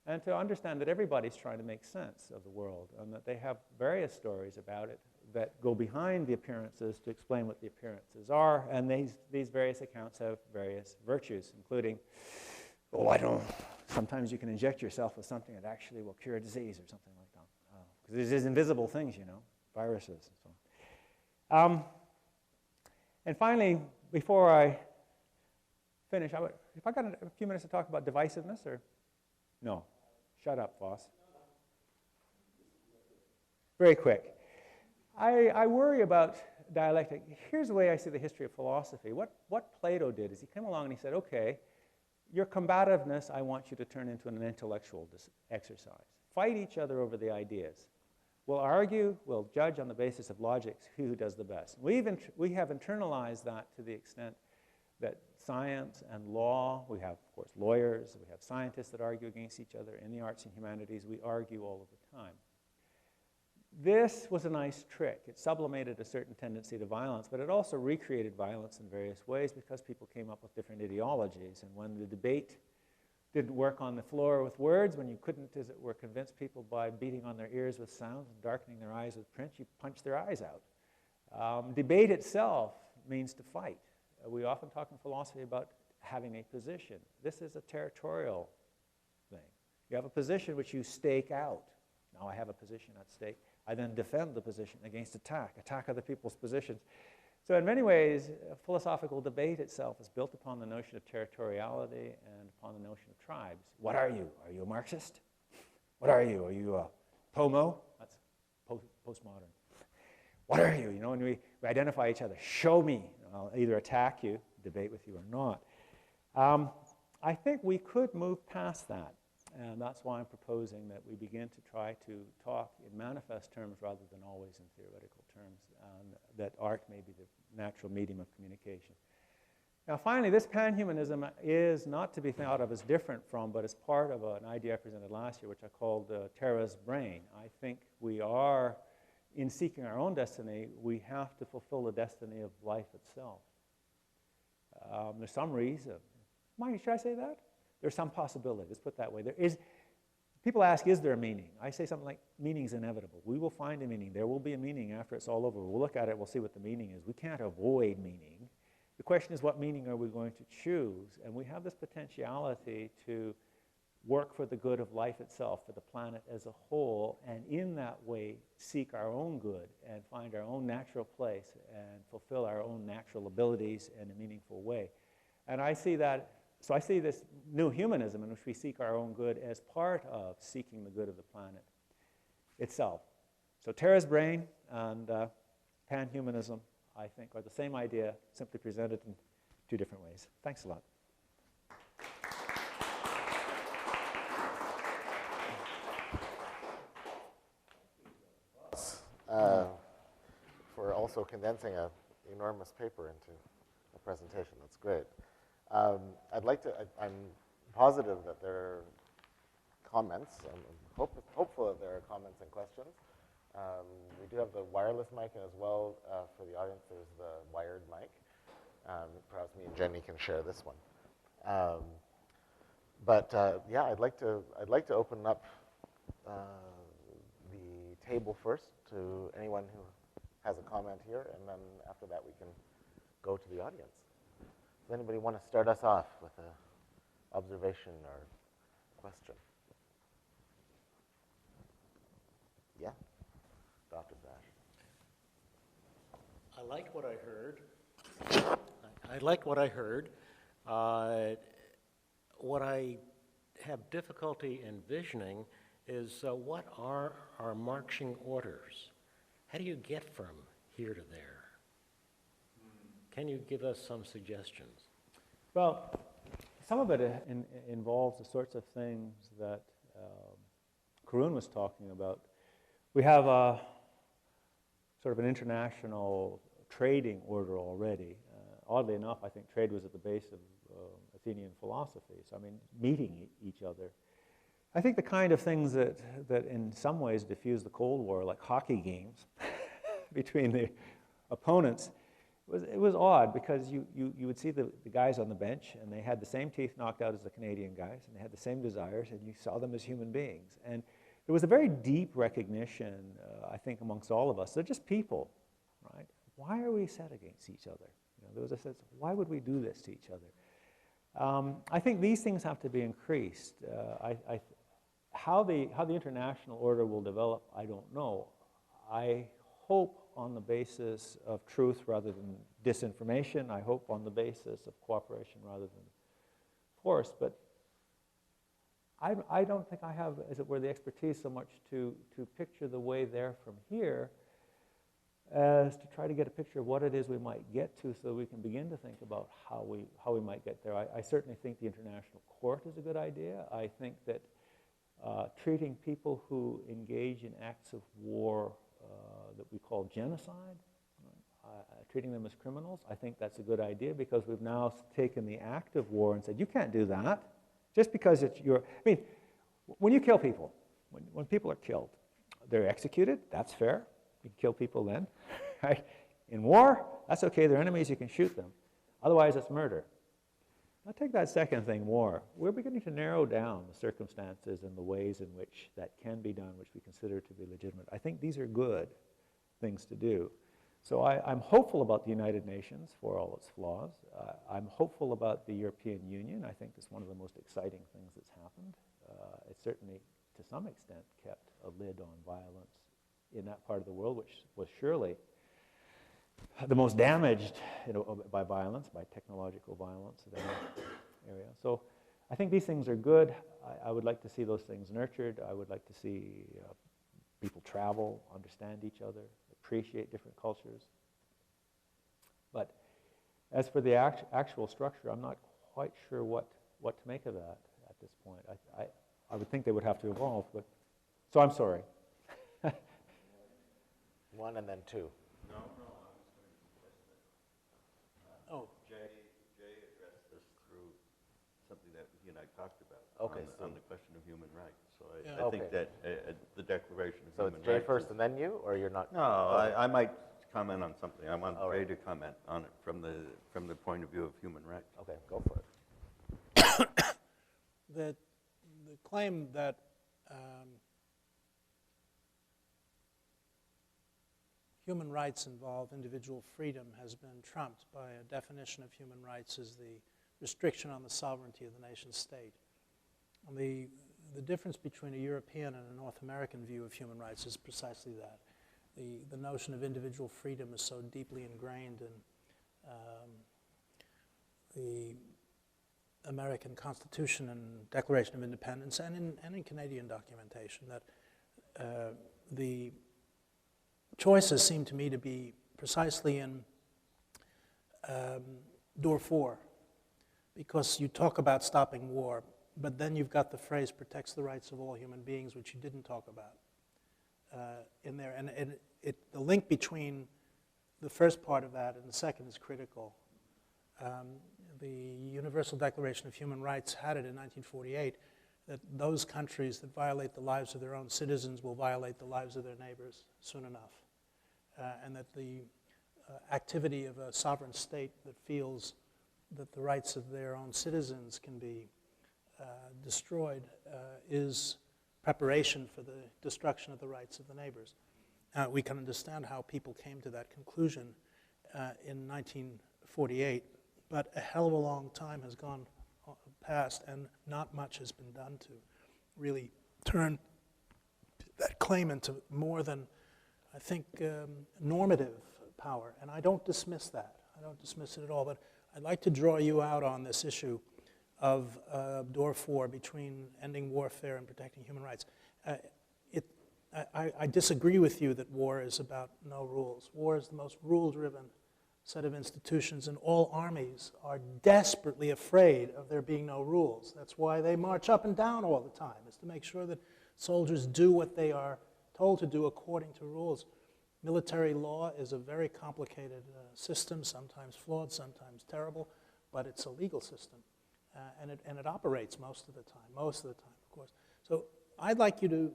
And to understand that everybody's trying to make sense of the world, and that they have various stories about it that go behind the appearances to explain what the appearances are, and these various accounts have various virtues, including oh, I don't, sometimes you can inject yourself with something that actually will cure a disease or something like that. Because there's these invisible things, you know, viruses and so on. And finally, before I finish, if I got a few minutes to talk about divisiveness, or no? Shut up, Voss. Very quick. I worry about dialectic. Here's the way I see the history of philosophy. What Plato did is he came along and he said, okay, your combativeness I want you to turn into an intellectual exercise. Fight each other over the ideas. We'll argue, we'll judge on the basis of logic who does the best. We have internalized that to the extent that science and law, we have, of course, lawyers, we have scientists that argue against each other. In the arts and humanities, we argue all of the time. This was a nice trick. It sublimated a certain tendency to violence, but it also recreated violence in various ways because people came up with different ideologies. And when the debate didn't work on the floor with words, when you couldn't, as it were, convince people by beating on their ears with sounds and darkening their eyes with print, you punch their eyes out. Debate itself means to fight. We often talk in philosophy about having a position. This is a territorial thing. You have a position which you stake out. Now I have a position at stake. I then defend the position against attack other people's positions. So in many ways, philosophical debate itself is built upon the notion of territoriality and upon the notion of tribes. What are you? Are you a Marxist? What are you? Are you a POMO? That's postmodern. What are you? You know, when we identify each other, show me. I'll either attack you, debate with you, or not. I think we could move past that. And that's why I'm proposing that we begin to try to talk in manifest terms rather than always in theoretical terms, that art may be the natural medium of communication. Now finally, this pan-humanism is not to be thought of as different from, but as part of an idea I presented last year, which I called Terra's brain. I think we are, in seeking our own destiny, we have to fulfill the destiny of life itself. There's some reason. Should I say that? There's some possibility. Let's put it that way. People ask, is there a meaning? I say something like, meaning is inevitable. We will find a meaning. There will be a meaning after it's all over. We'll look at it, we'll see what the meaning is. We can't avoid meaning. The question is, what meaning are we going to choose? And we have this potentiality to work for the good of life itself, for the planet as a whole, and in that way seek our own good and find our own natural place and fulfill our own natural abilities in a meaningful way. And I see that. So I see this new humanism in which we seek our own good as part of seeking the good of the planet itself. So Terra's brain and pan-humanism, I think, are the same idea, simply presented in two different ways. Thanks a lot.
For also condensing an enormous paper into a presentation. That's great. I'm positive that there are comments. I'm hopeful that there are comments and questions. We do have the wireless mic, and as well for the audience, there's the wired mic. Perhaps me and Jenny can share this one. Yeah, I'd like to open up the table first to anyone who has a comment here, and then after that we can go to the audience. Does anybody want to start us off with an observation or question? Yeah, Dr. Bash.
I liked what I heard. What I have difficulty envisioning is what are our marching orders? How do you get from here to there? Can you give us some suggestions?
Well, some of it involves the sorts of things that Karun was talking about. We have a sort of an international trading order already. Oddly enough, I think trade was at the base of Athenian philosophy. So, I mean, meeting each other. I think the kind of things that in some ways diffused the Cold War, like hockey games between the opponents, it was odd because you would see the guys on the bench, and they had the same teeth knocked out as the Canadian guys, and they had the same desires, and you saw them as human beings. And there was a very deep recognition, I think, amongst all of us. They're just people, right? Why are we set against each other? You know, there was a sense, why would we do this to each other? I think these things have to be increased. How the international order will develop, I don't know. I hope on the basis of truth rather than disinformation. I hope on the basis of cooperation rather than force. But I don't think I have, as it were, the expertise so much to picture the way there from here as to try to get a picture of what it is we might get to so we can begin to think about how we might get there. I certainly think the international court is a good idea. I think that treating people who engage in acts of war that we call genocide, treating them as criminals, I think that's a good idea because we've now taken the act of war and said, you can't do that. Just because it's your... I mean, when you kill people, when people are killed, they're executed, that's fair. You can kill people then. Right? In war, that's okay, they're enemies, you can shoot them. Otherwise, it's murder. Now take that second thing, war. We're beginning to narrow down the circumstances and the ways in which that can be done, which we consider to be legitimate. I think these are good things to do. So I'm hopeful about the United Nations for all its flaws. I'm hopeful about the European Union. I think it's one of the most exciting things that's happened. It certainly, to some extent, kept a lid on violence in that part of the world, which was surely the most damaged by violence, by technological violence in that area. So I think these things are good. I would like to see those things nurtured. I would like to see people travel, understand each other, appreciate different cultures. But as for the actual structure, I'm not quite sure what to make of that at this point. I would think they would have to evolve, but so I'm sorry.
One and then two.
No, I was going to suggest that.
Oh.
Jay addressed this through something that he and I talked about
Okay,
on the question of human rights. So
Yeah.
I think that the Declaration of
So
Human
it's Jay
Rights
first
is,
and then you, or you're not?
no, I might comment on something. I want
All
Jay
right.
to comment on it from the point of view of human rights.
Okay, go for it.
The claim that human rights involve individual freedom has been trumped by a definition of human rights as the restriction on the sovereignty of the nation state. And the difference between a European and a North American view of human rights is precisely that. The notion of individual freedom is so deeply ingrained in the American Constitution and Declaration of Independence and in Canadian documentation that the choices seem to me to be precisely in door 4, because you talk about stopping war, but then you've got the phrase protects the rights of all human beings, which you didn't talk about in there. And the link between the first part of that and the second is critical. The Universal Declaration of Human Rights had it in 1948 that those countries that violate the lives of their own citizens will violate the lives of their neighbors soon enough. And that the activity of a sovereign state that feels that the rights of their own citizens can be destroyed is preparation for the destruction of the rights of the neighbors. We can understand how people came to that conclusion in 1948, but a hell of a long time has gone past and not much has been done to really turn that claim into more than, I think, normative power. And I don't dismiss that. I don't dismiss it at all. But I'd like to draw you out on this issue of door 4 between ending warfare and protecting human rights. I disagree with you that war is about no rules. War is the most rule-driven set of institutions, and all armies are desperately afraid of there being no rules. That's why they march up and down all the time, is to make sure that soldiers do what they are told to do according to rules. Military law is a very complicated system, sometimes flawed, sometimes terrible, but it's a legal system. And it operates most of the time, of course. So I'd like you to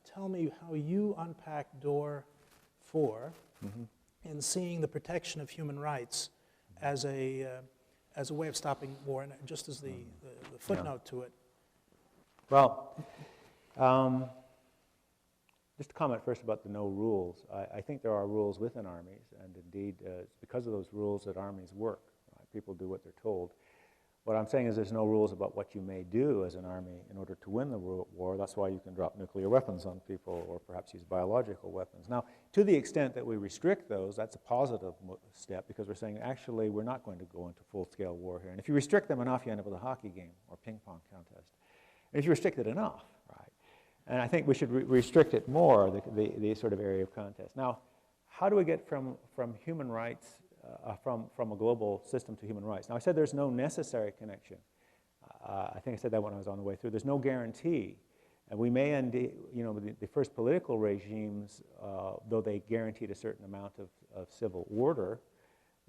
tell me how you unpack door 4 in seeing the protection of human rights as a way of stopping war, and just as the footnote to it.
Well, just to comment first about the no rules. I think there are rules within armies, and indeed it's because of those rules that armies work. Right? People do what they're told. What I'm saying is there's no rules about what you may do as an army in order to win the war. That's why you can drop nuclear weapons on people or perhaps use biological weapons. Now, to the extent that we restrict those, that's a positive step because we're saying, actually, we're not going to go into full-scale war here. And if you restrict them enough, you end up with a hockey game or ping pong contest. And if you restrict it enough, right? And I think we should restrict it more, the sort of area of contest. Now, how do we get from human rights from a global system to human rights? Now, I said there's no necessary connection. I think I said that when I was on the way through. There's no guarantee. And we may end, the first political regimes, though they guaranteed a certain amount of civil order,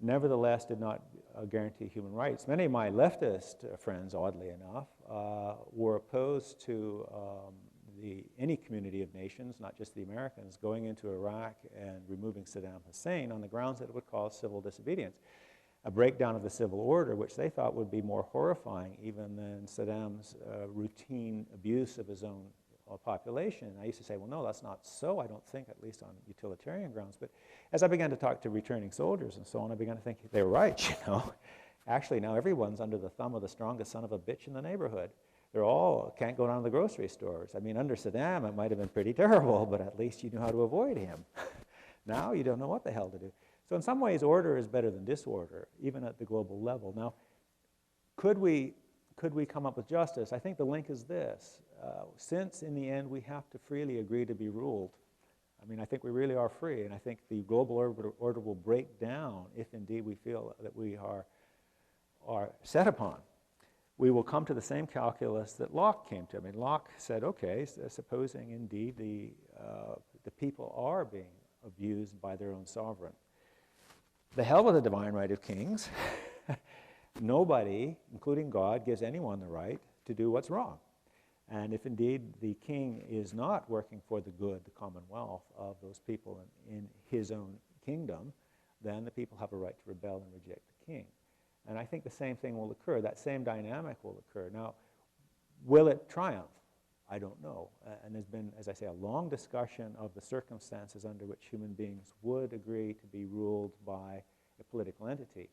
nevertheless did not guarantee human rights. Many of my leftist friends, oddly enough, were opposed to any community of nations, not just the Americans, going into Iraq and removing Saddam Hussein on the grounds that it would cause civil disobedience. A breakdown of the civil order, which they thought would be more horrifying even than Saddam's routine abuse of his own population. And I used to say, well, no, that's not so, I don't think, at least on utilitarian grounds. But as I began to talk to returning soldiers and so on, I began to think they were right, Actually, now everyone's under the thumb of the strongest son of a bitch in the neighborhood. They're all can't go down to the grocery stores. I mean, under Saddam, it might have been pretty terrible, but at least you knew how to avoid him. Now you don't know what the hell to do. So in some ways, order is better than disorder, even at the global level. Now, could we come up with justice? I think the link is this. Since in the end we have to freely agree to be ruled, I mean, I think we really are free, and I think the global order will break down if indeed we feel that we are set upon. We will come to the same calculus that Locke came to. I mean, Locke said, okay, supposing indeed the people are being abused by their own sovereign. The hell with the divine right of kings. Nobody, including God, gives anyone the right to do what's wrong. And if indeed the king is not working for the good, the commonwealth of those people in his own kingdom, then the people have a right to rebel and reject the king. And I think the same thing will occur. That same dynamic will occur. Now, will it triumph? I don't know. And there's been, as I say, a long discussion of the circumstances under which human beings would agree to be ruled by a political entity.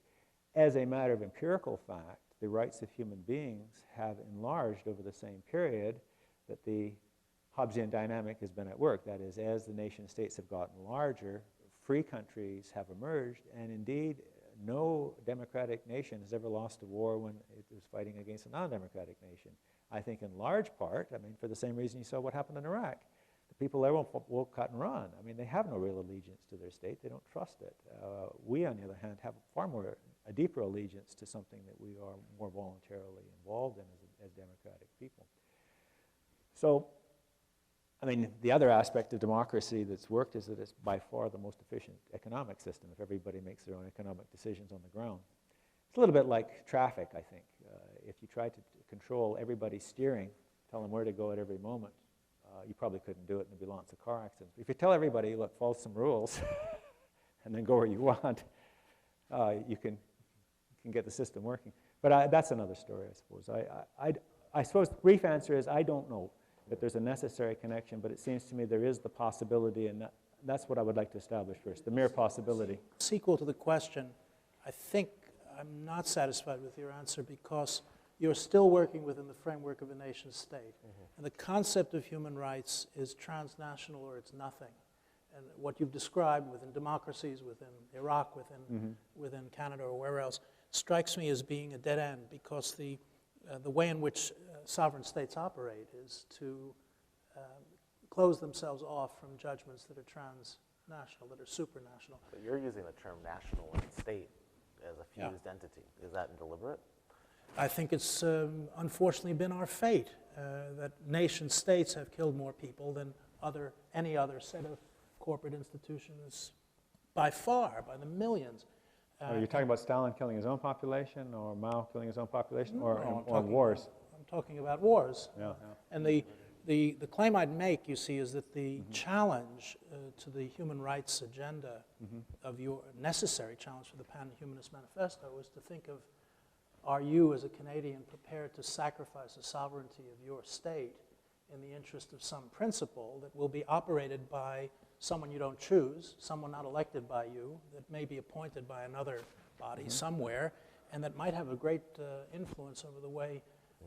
As a matter of empirical fact, the rights of human beings have enlarged over the same period that the Hobbesian dynamic has been at work. That is, as the nation states have gotten larger, free countries have emerged, and indeed, no democratic nation has ever lost a war when it was fighting against a non-democratic nation. I think in large part, I mean, for the same reason you saw what happened in Iraq. The people there will cut and run. I mean, they have no real allegiance to their state. They don't trust it. We, on the other hand, have a deeper allegiance to something that we are more voluntarily involved in as democratic people. So, I mean, the other aspect of democracy that's worked is that it's by far the most efficient economic system if everybody makes their own economic decisions on the ground. It's a little bit like traffic, I think. If you tried to control everybody's steering, tell them where to go at every moment, you probably couldn't do it and there'd be lots of car accidents. But if you tell everybody, look, follow some rules and then go where you want, you can get the system working. But that's another story, I suppose. I suppose the brief answer is I don't know that there's a necessary connection, but it seems to me there is the possibility, and that's what I would like to establish first, the mere possibility.
Sequel to the question, I think I'm not satisfied with your answer because you're still working within the framework of a nation state. Mm-hmm. And the concept of human rights is transnational or it's nothing. And what you've described within democracies, within Iraq, within Canada or wherever else, strikes me as being a dead end because the way in which sovereign states operate is to close themselves off from judgments that are transnational, that are supranational.
But you're using the term national and state as a fused entity. Is that deliberate?
I think it's unfortunately been our fate that nation states have killed more people than any other set of corporate institutions by far, by the millions.
Are you talking about Stalin killing his own population or Mao killing his own population or wars?
I'm talking about wars.
Yeah.
And the claim I'd make, you see, is that the challenge to the human rights agenda of your necessary challenge for the Pan-Humanist Manifesto is to think of, are you as a Canadian prepared to sacrifice the sovereignty of your state in the interest of some principle that will be operated by someone you don't choose, someone not elected by you, that may be appointed by another body somewhere, and that might have a great influence over the way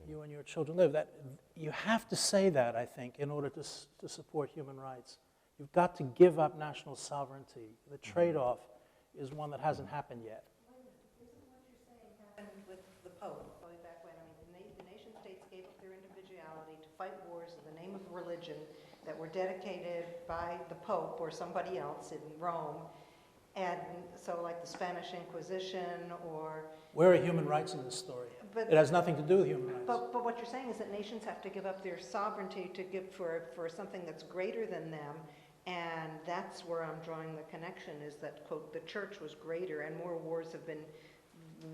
you and your children live. That you have to say that, I think, in order to support human rights. You've got to give up national sovereignty. The trade-off is one that hasn't happened yet.
Isn't what you're saying happened with the Pope going back when? I mean, the nation states gave up their individuality to fight wars in the name of religion that were dedicated by the Pope or somebody else in Rome. And so like the Spanish Inquisition or...
Where are human rights in this story?
But,
it has nothing to do with human rights.
But what you're saying is that nations have to give up their sovereignty to give for something that's greater than them. And that's where I'm drawing the connection, is that, quote, the church was greater and more wars have been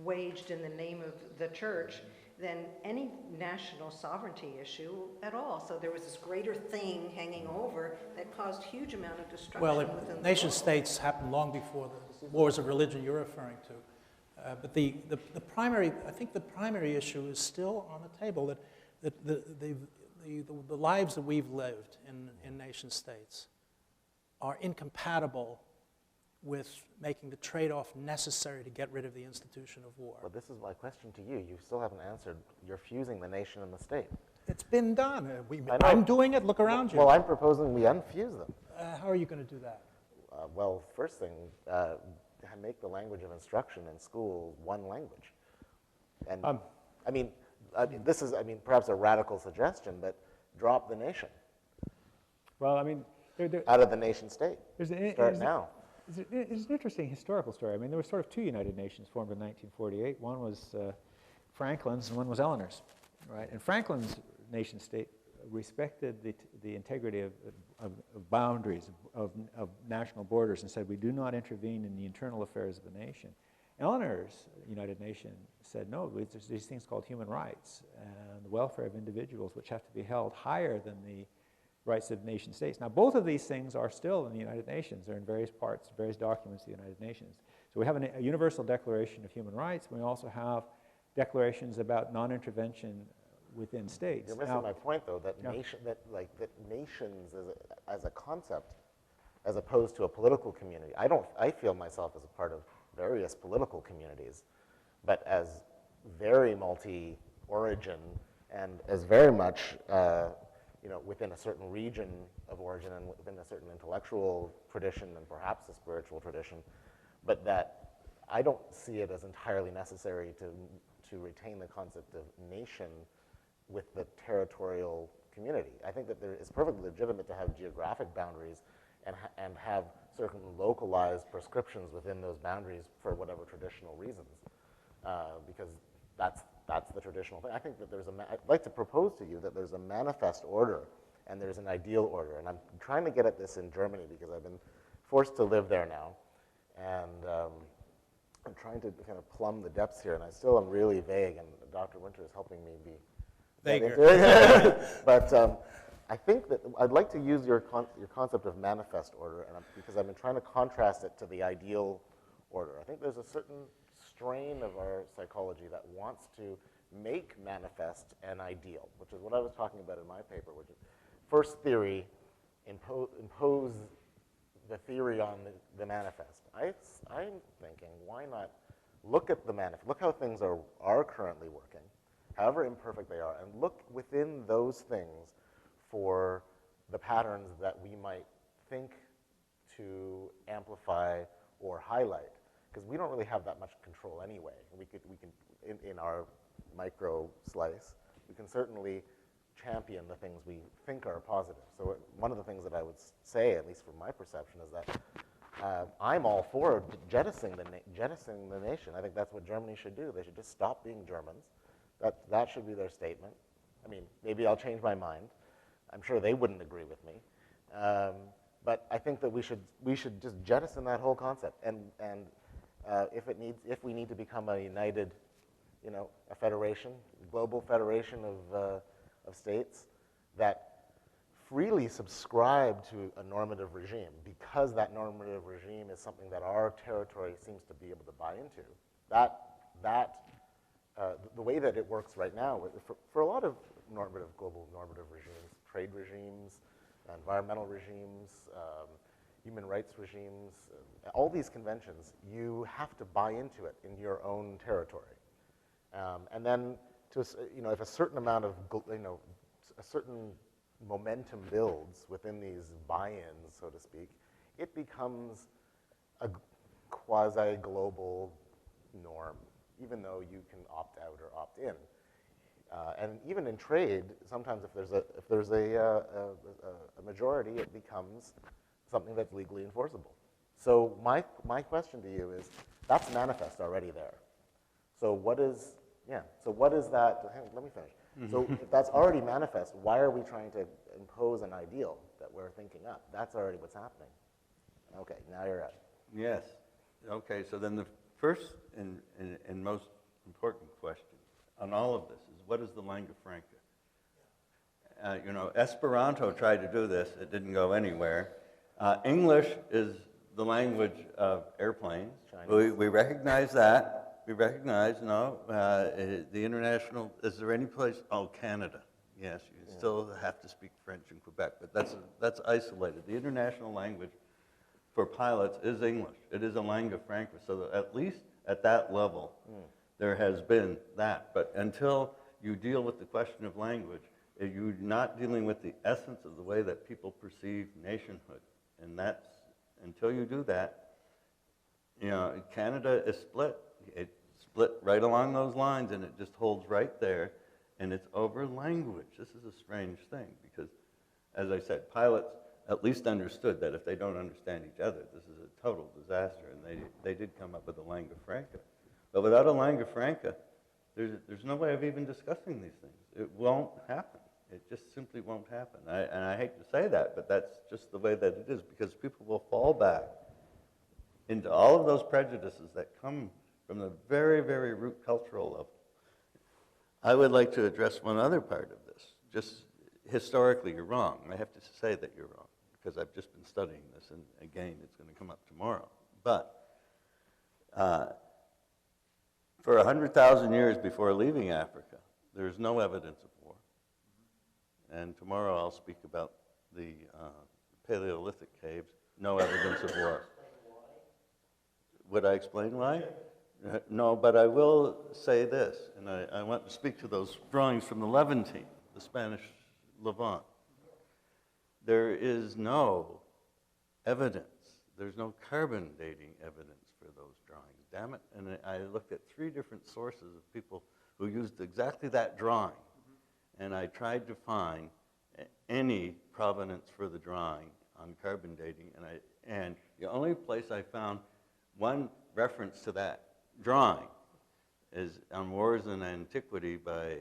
waged in the name of the church than any national sovereignty issue at all. So there was this greater thing hanging over that caused huge amount of destruction within the
nation
world.
States happened long before the wars of religion you're referring to. But the primary, I think the primary issue is still on the table, that the lives that we've lived in nation states are incompatible with making the trade-off necessary to get rid of the institution of war.
Well, this is my question to you. You still haven't answered. You're fusing the nation and the state.
It's been done. I'm doing it. Look around you.
Well, I'm proposing we unfuse them.
How are you going to do that?
Well, first thing, make the language of instruction in school one language. And this is, perhaps a radical suggestion, but drop the nation.
Well, I mean,
out of the nation state. Start now.
It's an interesting historical story. I mean, there were sort of two United Nations formed in 1948. One was Franklin's and one was Eleanor's, right? And Franklin's nation state respected the integrity of boundaries, of national borders, and said, we do not intervene in the internal affairs of the nation. Eleanor's United Nation said, no, there's these things called human rights and the welfare of individuals, which have to be held higher than the rights of nation states. Now, both of these things are still in the United Nations. They're in various parts, various documents of the United Nations. So we have a Universal Declaration of Human Rights. We also have declarations about non-intervention within states.
You're missing my point, though, that,
Yeah.
that nations as a concept, as opposed to a political community. I feel myself as a part of various political communities, but as very multi-origin and as very much within a certain region of origin and within a certain intellectual tradition and perhaps a spiritual tradition, but that I don't see it as entirely necessary to retain the concept of nation with the territorial community. I think that it's perfectly legitimate to have geographic boundaries and have certain localized prescriptions within those boundaries for whatever traditional reasons, because that's the traditional thing. I think that I'd like to propose to you that there's a manifest order and there's an ideal order. And I'm trying to get at this in Germany because I've been forced to live there now. And I'm trying to kind of plumb the depths here, and I still am really vague, and Dr. Winter is helping me be
vaguer.
But I think that I'd like to use your concept of manifest order, because I've been trying to contrast it to the ideal order. I think there's a certain strain of our psychology that wants to make manifest an ideal, which is what I was talking about in my paper, which is first theory, impose the theory on the manifest. I'm thinking, why not look at the manifest, look how things are currently working, however imperfect they are, and look within those things for the patterns that we might think to amplify or highlight, because we don't really have that much control anyway. We can in our micro slice, we can certainly champion the things we think are positive. So one of the things that I would say, at least from my perception, is that I'm all for jettisoning the nation. I think that's what Germany should do. They should just stop being Germans. That should be their statement. I mean, maybe I'll change my mind. I'm sure they wouldn't agree with me. But I think that we should just jettison that whole concept. And if we need to become a united, a federation, global federation of states that freely subscribe to a normative regime, because that normative regime is something that our territory seems to be able to buy into. The way that it works right now, for a lot of global normative regimes, trade regimes, environmental regimes, human rights regimes, all these conventions, you have to buy into it in your own territory. And then, if a certain amount of, a certain momentum builds within these buy-ins, so to speak, it becomes a quasi-global norm, even though you can opt out or opt in. And even in trade, sometimes if there's a majority, it becomes something that's legally enforceable. So my question to you is, that's manifest already there. So what is that? Let me finish. So if that's already manifest, why are we trying to impose an ideal that we're thinking up? That's already what's happening. Okay, now you're at.
Yes. Okay, so then the first and most important question on all of this is, what is the lingua franca? Esperanto tried to do this. It didn't go anywhere. English is the language of airplanes. We recognize that. We recognize, the international, is there any place? Oh, Canada. Yes, you still have to speak French in Quebec, but that's isolated. The international language for pilots is English. It is a lingua franca, so that at least at that level, there has been that. But until you deal with the question of language, you're not dealing with the essence of the way that people perceive nationhood. And that's, until you do that, Canada is split. It's split right along those lines, and it just holds right there, and it's over language. This is a strange thing, because, as I said, pilots at least understood that if they don't understand each other, this is a total disaster, and they did come up with a lingua franca. But without a lingua franca, there's no way of even discussing these things. It won't happen. It just simply won't happen. And I hate to say that, but that's just the way that it is, because people will fall back into all of those prejudices that come from the very, very root cultural level. I would like to address one other part of this. Just historically, you're wrong. I have to say that you're wrong, because I've just been studying this, and again, it's going to come up tomorrow. But for 100,000 years before leaving Africa, there's no evidence of war. And tomorrow I'll speak about the Paleolithic caves, no evidence of war. Would I explain why? No, but I will say this, and I want to speak to those drawings from the Levantine, the Spanish Levant. There is no evidence. There's no carbon dating evidence for those drawings. Damn it. And I looked at 3 different sources of people who used exactly that drawing, and I tried to find any provenance for the drawing on carbon dating, and the only place I found one reference to that drawing is on Wars in Antiquity by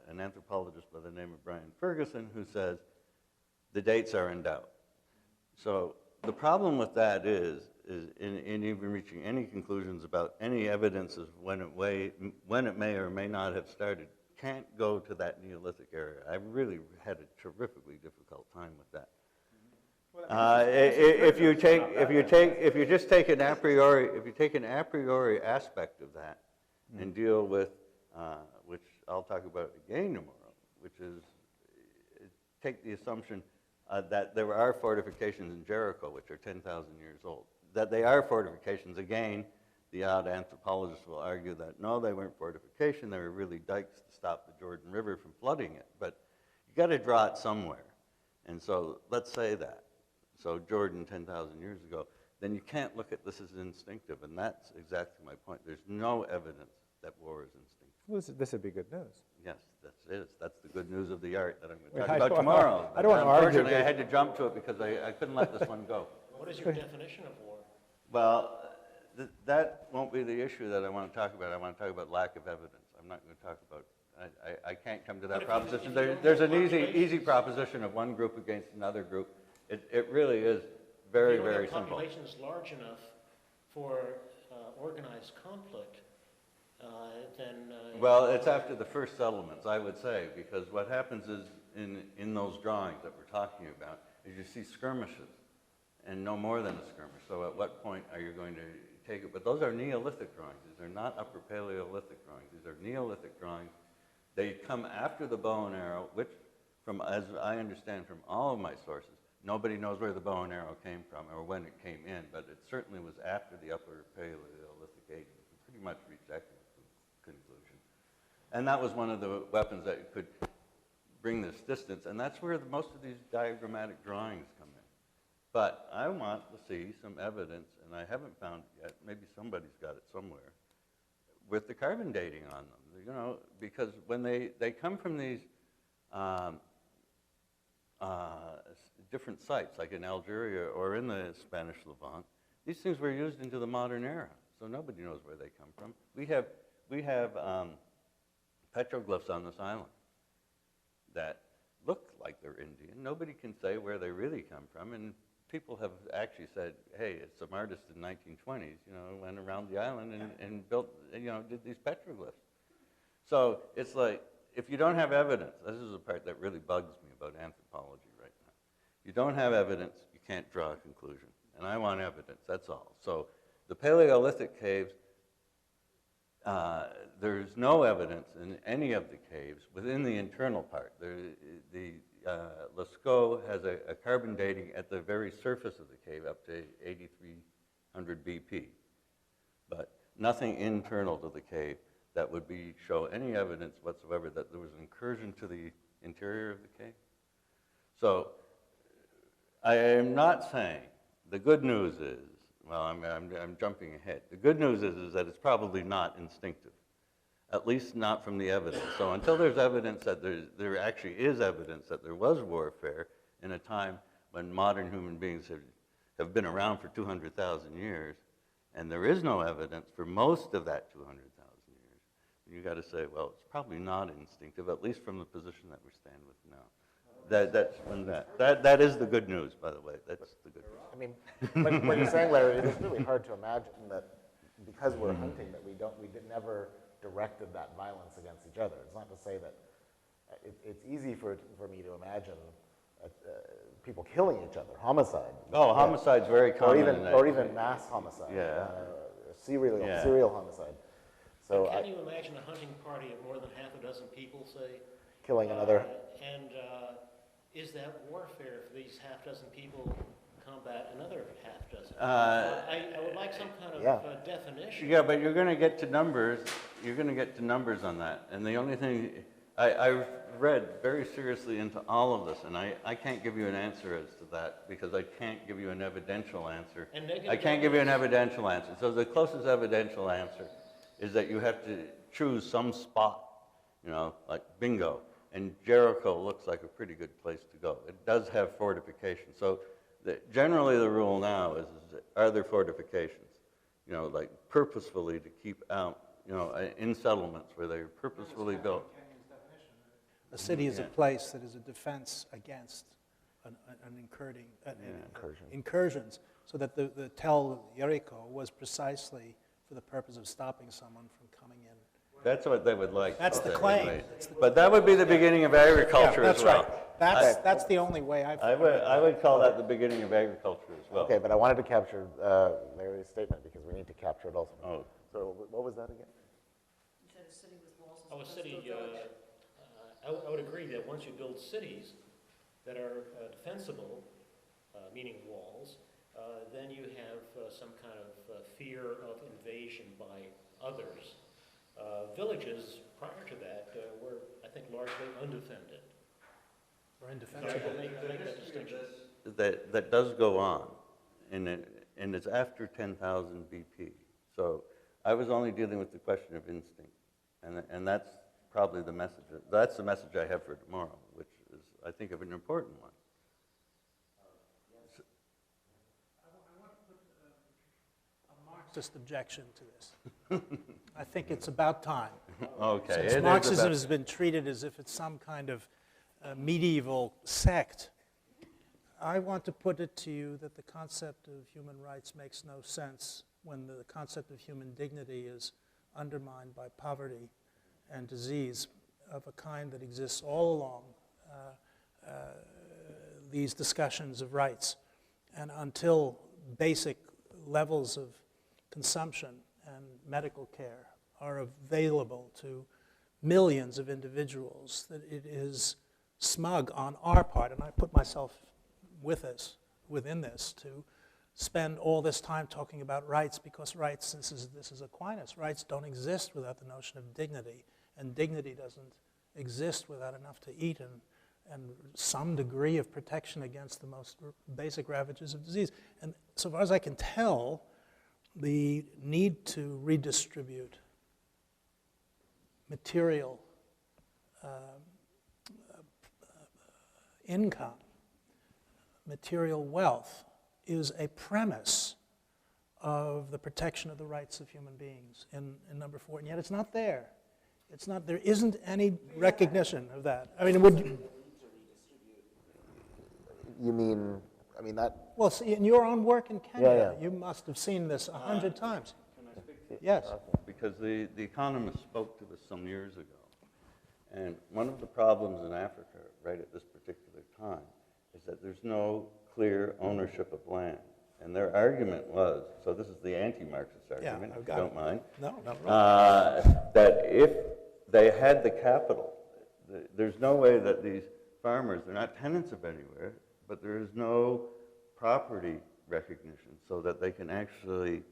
an anthropologist by the name of Brian Ferguson, who says the dates are in doubt. So the problem with that is in even reaching any conclusions about any evidence of when it may or may not have started, can't go to that Neolithic area. I really had a terrifically difficult time with that. If you just take an a priori aspect of that and deal with, which I'll talk about again tomorrow, which is take the assumption that there are fortifications in Jericho, which are 10,000 years old. That they are fortifications, again, the odd anthropologists will argue that no, they weren't fortifications, they were really dikes to stop the Jordan River from flooding it. But you got to draw it somewhere. And so let's say that. So Jordan 10,000 years ago, then you can't look at this as instinctive, and that's exactly my point. There's no evidence that war is instinctive.
Well, this would be good news.
Yes, that's the good news of the art that I'm going to
Wait,
talk
I
about
don't-
tomorrow.
I don't want to argue.
Unfortunately, I had to jump to it because I couldn't let this one go.
What is your definition of war?
Well, that won't be the issue that I want to talk about. I want to talk about lack of evidence. I'm not going to talk about, I can't come to that proposition. There's an easy proposition of one group against another group. It really is very, very simple.
If the population is large enough for organized conflict, then...
Well, it's after the first settlements, I would say, because what happens is in those drawings that we're talking about is you see skirmishes and no more than a skirmish. So at what point are you going to take it? But those are Neolithic drawings. These are not Upper Paleolithic drawings. These are Neolithic drawings. They come after the bow and arrow, which, as I understand from all of my sources, nobody knows where the bow and arrow came from or when it came in, but it certainly was after the Upper Paleolithic age. We pretty much reached that conclusion. And that was one of the weapons that could bring this distance, and that's where most of these diagrammatic drawings come in. But I want to see some evidence, and I haven't found it yet, maybe somebody's got it somewhere, with the carbon dating on them, you know, because when they come from these different sites, like in Algeria or in the Spanish Levant, these things were used into the modern era, so nobody knows where they come from. We have petroglyphs on this island that look like they're Indian. Nobody can say where they really come from, and people have actually said, hey, it's some artist in the 1920s, you know, went around the island and built, you know, did these petroglyphs. So it's like, if you don't have evidence, this is the part that really bugs me about anthropology right now. You don't have evidence, you can't draw a conclusion. And I want evidence, that's all. So the Paleolithic caves, there's no evidence in any of the caves within the internal part. Lascaux has a carbon dating at the very surface of the cave up to 8300 BP, but nothing internal to the cave that would show any evidence whatsoever that there was an incursion to the interior of the cave. So I am not saying, the good news is, well, I'm jumping ahead. The good news is that it's probably not instinctive, at least not from the evidence. So until there's evidence that there actually is evidence that there was warfare in a time when modern human beings have been around for 200,000 years, and there is no evidence for most of that 200,000 years, you got to say, well, it's probably not instinctive, at least from the position that we stand with now. That is the good news, by the way. That's the good news.
I mean, what you're saying, Larry, it is really hard to imagine that because we're hunting that we never directed that violence against each other. It's not to say that it's easy for me to imagine people killing each other, homicide.
Oh, homicide's very common.
Or even mass homicide.
Yeah.
Serial homicide. So
can you imagine a hunting party of more than half a dozen people, say?
Killing another.
And is that warfare if these half dozen people combat another half dozen? I would like some kind of definition.
Yeah, but you're going to get to numbers. You're going to get to numbers on that. And the only thing, I've read very seriously into all of this, and I can't give you an answer as to that because I can't give you an evidential answer. I can't give you an evidential answer. So the closest evidential answer is that you have to choose some spot, you know, like bingo. And Jericho looks like a pretty good place to go. It does have fortifications. So generally the rule now is are there fortifications, you know, like purposefully to keep out, you know, in settlements where they're purposefully built.
A city is a place that is a defense against incursions, so that the Tel Jericho was precisely for the purpose of stopping someone from coming in.
That's what they would like.
That's the claim.
Anyway. But that would be the beginning of agriculture as well.
Right. That's the only way
I would call that the beginning of agriculture as well.
Okay, but I wanted to capture Larry's statement because we need to capture it also.
Oh.
So what was that again?
You said a city with walls.
Oh, a city, I would agree that once you build cities that are defensible, meaning walls, then you have some kind of fear of invasion by others. Villages prior to that were, I think, largely undefended.
Or indefensible.
Make that distinction.
That does go on, and it's after 10,000 BP. So I was only dealing with the question of instinct, and that's probably the message. That's the message I have for tomorrow, which is, I think, of an important one.
I want to put a Marxist objection to this. I think it's about time.
Okay.
Since Marxism has been treated as if it's some kind of medieval sect, I want to put it to you that the concept of human rights makes no sense when the concept of human dignity is undermined by poverty and disease of a kind that exists all along these discussions of rights. And until basic levels of consumption and medical care are available to millions of individuals, that it is smug on our part, and I put myself within this, to spend all this time talking about rights, because rights, this is Aquinas, rights don't exist without the notion of dignity. and dignity doesn't exist without enough to eat and some degree of protection against the most basic ravages of disease. And so far as I can tell, the need to redistribute material income, material wealth, is a premise of the protection of the rights of human beings in number 4, and yet it's not there. It's not, there isn't any recognition of that. I mean, would you...
You mean, I mean that...
Well, see, in your own work in Kenya,
Yeah, yeah.
you must have seen this 100 times.
Can I speak to
Yes.
Because the Economist spoke to this some years ago. And one of the problems in Africa right at this particular time is that there's no clear ownership of land. And their argument was, so this is the anti-Marxist argument,
I've
if
got
you
it.
don't mind,
No, not really.
that if they had the capital, there's no way that these farmers, they're not tenants of anywhere, but there is no property recognition so that they can actually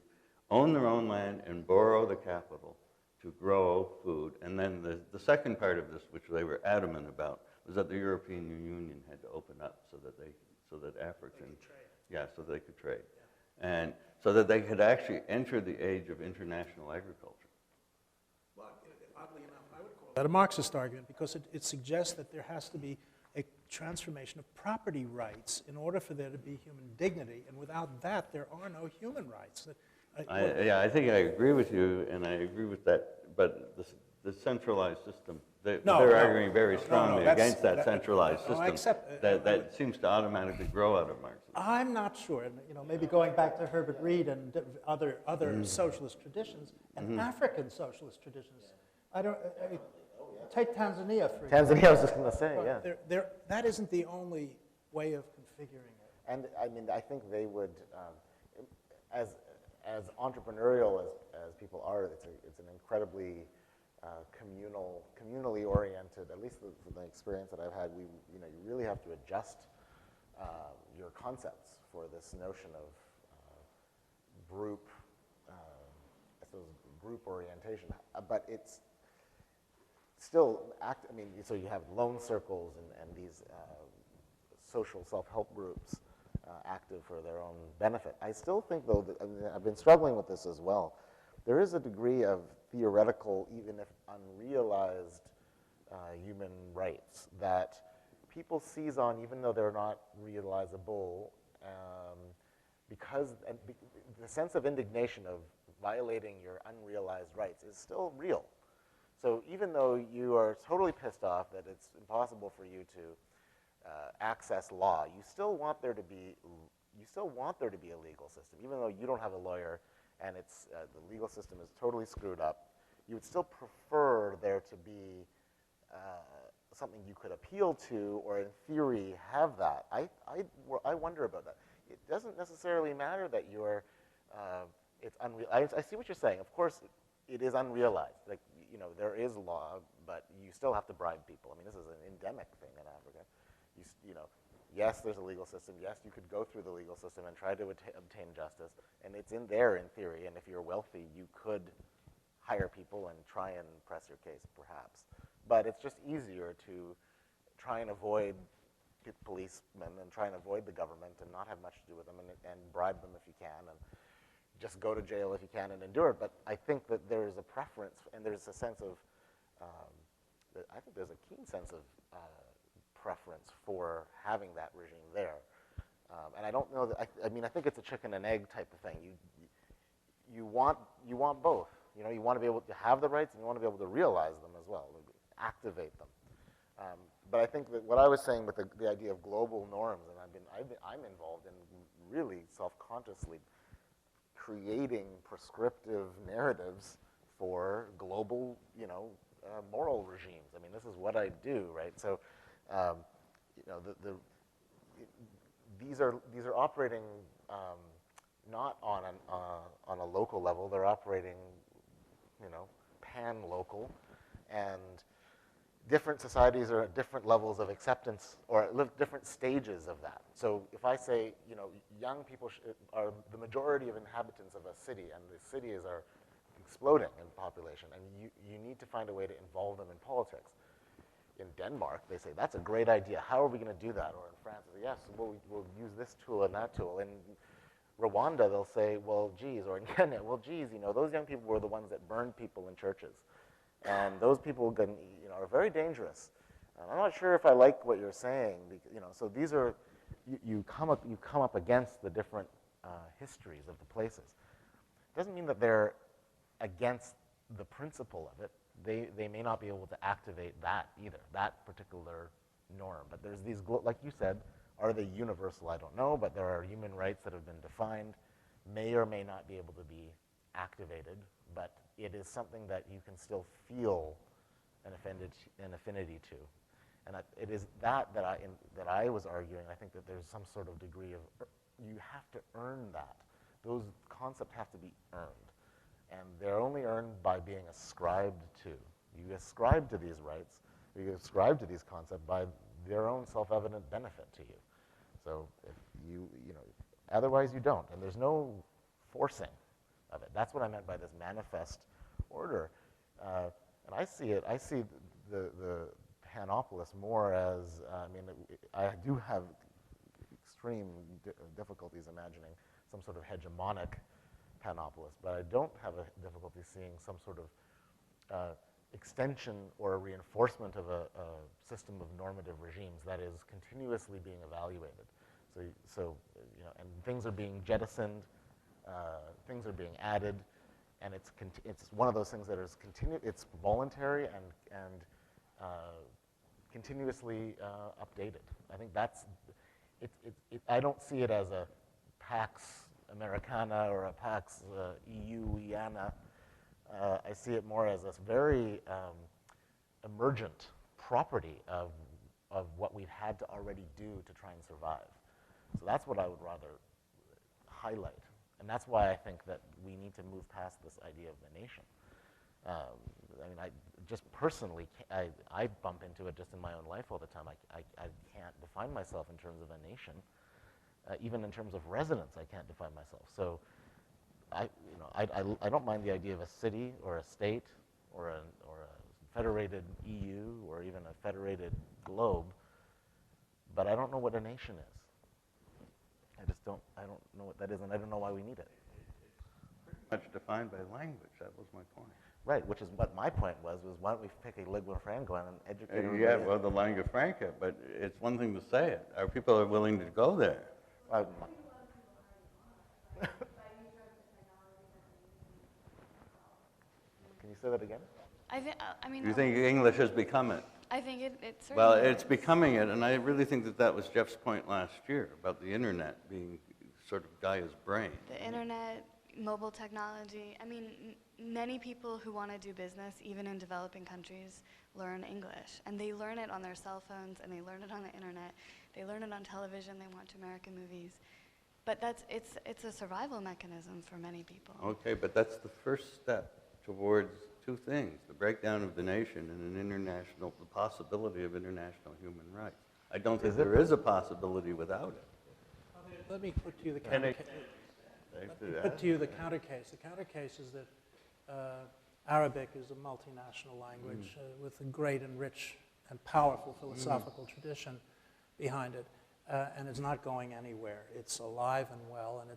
own their own land and borrow the capital to grow food. And then the second part of this, which they were adamant about, was that the European Union had to open up so that African, so they could trade, and so that they could actually enter the age of international agriculture.
Well, oddly enough, I would call that a Marxist argument because it suggests that there has to be a transformation of property rights in order for there to be human dignity, and without that, there are no human rights.
I think I agree with you, and I agree with that, but the centralized system, they're arguing very strongly against that centralized system that seems to automatically grow out of Marxism.
I'm not sure, and maybe going back to Herbert Reed and other socialist traditions, and African socialist traditions. Take Tanzania, for example.
Tanzania, I was just going to say, yeah.
That isn't the only way of configuring it.
And I mean, I think they would, as entrepreneurial as people are, it's an incredibly communally oriented. At least the experience that I've had, you really have to adjust your concepts for this notion of group, I suppose, group orientation. But it's still so you have loan circles and these social self-help groups active for their own benefit. I still think, though, that I've been struggling with this as well. There is a degree of theoretical, even if unrealized, human rights that people seize on, even though they're not realizable, because the sense of indignation of violating your unrealized rights is still real. So even though you are totally pissed off that it's impossible for you to access law, you still want there to be a legal system, even though you don't have a lawyer and it's the legal system is totally screwed up. You would still prefer there to be something you could appeal to, or in theory have that. I wonder about that. It doesn't necessarily matter that you're it's unreal. I see what you're saying. Of course, it is unrealized. Like, there is law, but you still have to bribe people. I mean, this is an endemic thing in Africa. Yes, there's a legal system. Yes, you could go through the legal system and try to obtain justice, and it's in there in theory. And if you're wealthy, you could hire people and try and press your case, perhaps. But it's just easier to try and avoid policemen and try and avoid the government and not have much to do with them and bribe them if you can and just go to jail if you can and endure it. But I think that there is a preference, and there's a sense of, I think there's a keen sense of preference for having that regime there. And I don't know that, I think it's a chicken and egg type of thing. You want both. You want to be able to have the rights and you want to be able to realize them as well, activate them. But I think that what I was saying with the idea of global norms, and I'm involved in really self-consciously creating prescriptive narratives for global, moral regimes. I mean, this is what I do, right? So, these are operating not on a local level. They're operating, pan-local, and different societies are at different levels of acceptance or at different stages of that. So if I say, young people are the majority of inhabitants of a city, and the cities are exploding in population, and you need to find a way to involve them in politics. In Denmark, they say, that's a great idea. How are we going to do that? Or in France, they say, yes, we'll use this tool and that tool. In Rwanda, they'll say, well, geez, or in Kenya, well, geez, those young people were the ones that burned people in churches. And those people are very dangerous. And I'm not sure if I like what you're saying. So these are, you come up against the different histories of the places. It doesn't mean that they're against the principle of it. They may not be able to activate that either, that particular norm. But there's these, like you said, are they universal? I don't know, but there are human rights that have been defined, may or may not be able to be activated, but it is something that you can still feel an affinity to. And it is that I was arguing. I think that there's some sort of degree of, you have to earn that. Those concepts have to be earned. And they're only earned by being ascribed to. You ascribe to these rights, you ascribe to these concepts by their own self-evident benefit to you. So if otherwise you don't. And there's no forcing of it. That's what I meant by this manifest order. And I see the Panopolis more as, I do have extreme difficulties imagining some sort of hegemonic Panopolis, but I don't have a difficulty seeing some sort of extension or a reinforcement of a system of normative regimes that is continuously being evaluated. So and things are being jettisoned, things are being added, and it's one of those things that is it's voluntary and continuously updated. I think that's I don't see it as a Pax Americana or a Pax EU-iana. I see it more as this very emergent property of what we've had to already do to try and survive. So that's what I would rather highlight. And that's why I think that we need to move past this idea of the nation. I just personally, I bump into it just in my own life all the time. I can't define myself in terms of a nation. Even in terms of residence, I can't define myself. So I don't mind the idea of a city or a state or a federated EU or even a federated globe, but I don't know what a nation is. I don't know what that is, and I don't know why we need it.
Pretty much defined by language. That was my point.
Right, which is what my point was why don't we pick a lingua franca and educate everybody?
Yeah, well, the lingua franca, but it's one thing to say it. Our people are willing to go there.
Can you say that again?
Do you think English has become it?
I think it certainly
Well,
is.
it's becoming it, and I really think that was Jeff's point last year about the internet being sort of Gaia's brain.
The internet, mobile technology. Many people who want to do business, even in developing countries, learn English. And they learn it on their cell phones, and they learn it on the internet. They learn it on television. They watch American movies. But it's a survival mechanism for many people.
Okay, but that's the first step towards two things: the breakdown of the nation and the possibility of international human rights. I don't think there is a possibility without it.
Let me put to you the counter case. The counter case is that Arabic is a multinational language with a great and rich and powerful philosophical tradition behind it, and it's not going anywhere. It's alive and well, and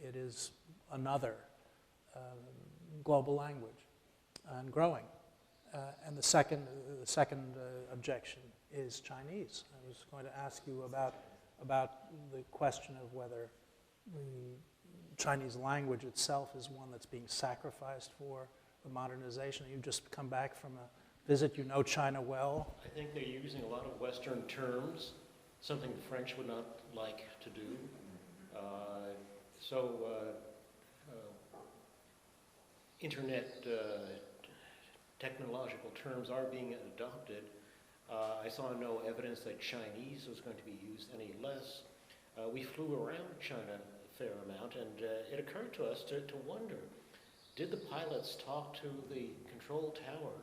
it is another global language and growing. And the second objection is Chinese. I was going to ask you about the question of whether the Chinese language itself is one that's being sacrificed for the modernization. You've just come back from a visit. You know China well.
I think they're using a lot of Western terms, something the French would not like to do. Internet technological terms are being adopted. I saw no evidence that Chinese was going to be used any less. We flew around China a fair amount, and it occurred to us to wonder, did the pilots talk to the control tower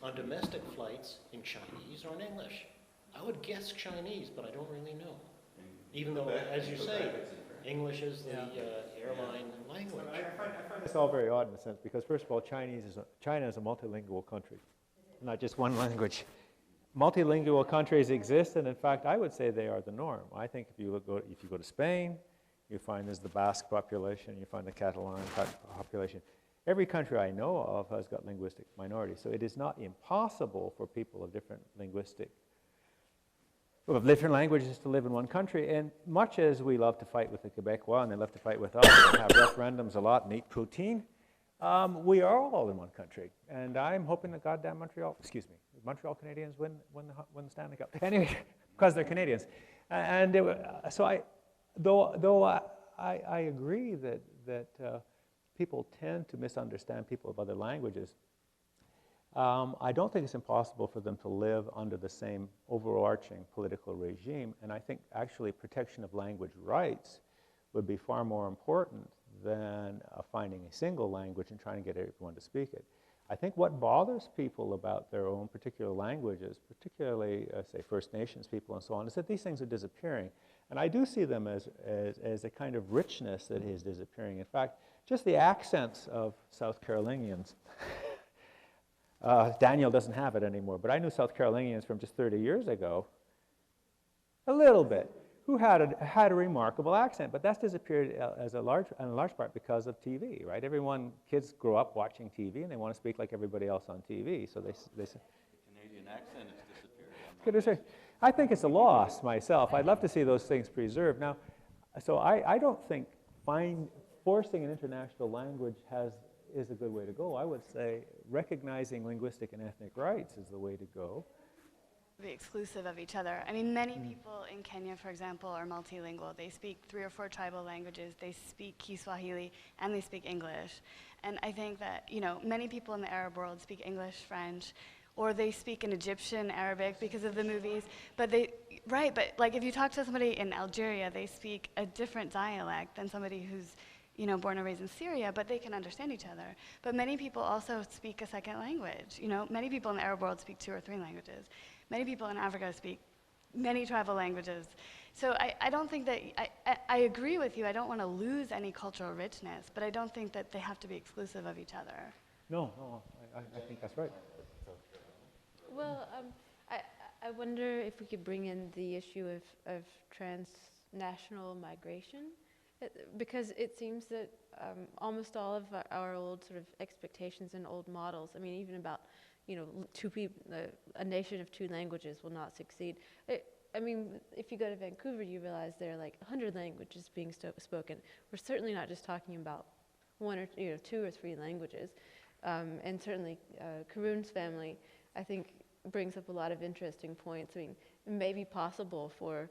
on domestic flights in Chinese or in English? I would guess Chinese, but I don't really know. Even though, as you say, English is the airline language.
I find this all very odd in a sense because, first of all, China is a multilingual country, not just one language. Multilingual countries exist, and in fact, I would say they are the norm. I think if you go to Spain, you find there's the Basque population, you find the Catalan population. Every country I know of has got linguistic minorities, so it is not impossible for people of different languages to live in one country. And much as we love to fight with the Quebecois and they love to fight with us and have referendums a lot and eat poutine, we are all in one country. And I'm hoping that goddamn Montreal Canadiens win the Stanley Cup. Anyway, because they're Canadians. Though I agree that people tend to misunderstand people of other languages, I don't think it's impossible for them to live under the same overarching political regime, and I think actually protection of language rights would be far more important than finding a single language and trying to get everyone to speak it. I think what bothers people about their own particular languages, particularly, say, First Nations people and so on, is that these things are disappearing. And I do see them as a kind of richness that is disappearing. In fact, just the accents of South Carolinians. Daniel doesn't have it anymore, but I knew South Carolinians from just 30 years ago, a little bit, who had a remarkable accent, but that's disappeared in large part because of TV, right? Kids grow up watching TV and they want to speak like everybody else on TV, so they say. The
Canadian accent has disappeared.
I think it's a loss myself. I'd love to see those things preserved. Now, so I don't think forcing an international language is a good way to go. I would say recognizing linguistic and ethnic rights is the way to go.
Be exclusive of each other. I mean, many people in Kenya, for example, are multilingual. They speak 3 or 4 tribal languages. They speak Kiswahili and they speak English. And I think that, many people in the Arab world speak English, French, or they speak in Egyptian Arabic because of the movies. But like if you talk to somebody in Algeria, they speak a different dialect than somebody who's born and raised in Syria, but they can understand each other. But many people also speak a second language. Many people in the Arab world speak 2 or 3 languages. Many people in Africa speak many tribal languages. So I don't think that, I agree with you, I don't want to lose any cultural richness, but I don't think that they have to be exclusive of each other.
No, I think that's right.
Well, I wonder if we could bring in the issue of transnational migration, because it seems that almost all of our old sort of expectations and old models, I mean, even about a nation of 2 languages will not succeed. I mean, if you go to Vancouver, you realize there are like 100 languages being spoken. We're certainly not just talking about 1 or 2 or 3 languages. And certainly, Karun's family, I think, brings up a lot of interesting points. I mean, it may be possible for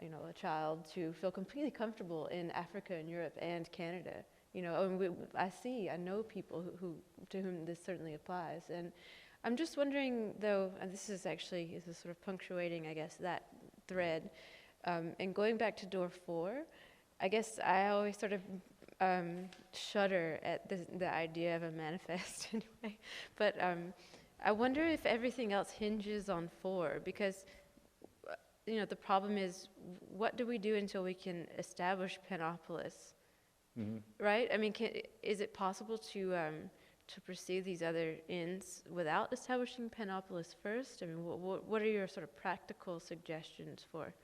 a child to feel completely comfortable in Africa and Europe and Canada. I know people to whom this certainly applies. And I'm just wondering, though, and this is sort of punctuating, I guess, that thread. And going back to door 4, I guess I always sort of shudder at the idea of a manifest anyway. But I wonder if everything else hinges on 4, because the problem is, what do we do until we can establish Panopolis? Mm-hmm. Right? I mean, is it possible to pursue these other ends without establishing Panopolis first? I mean, what are your sort of practical suggestions for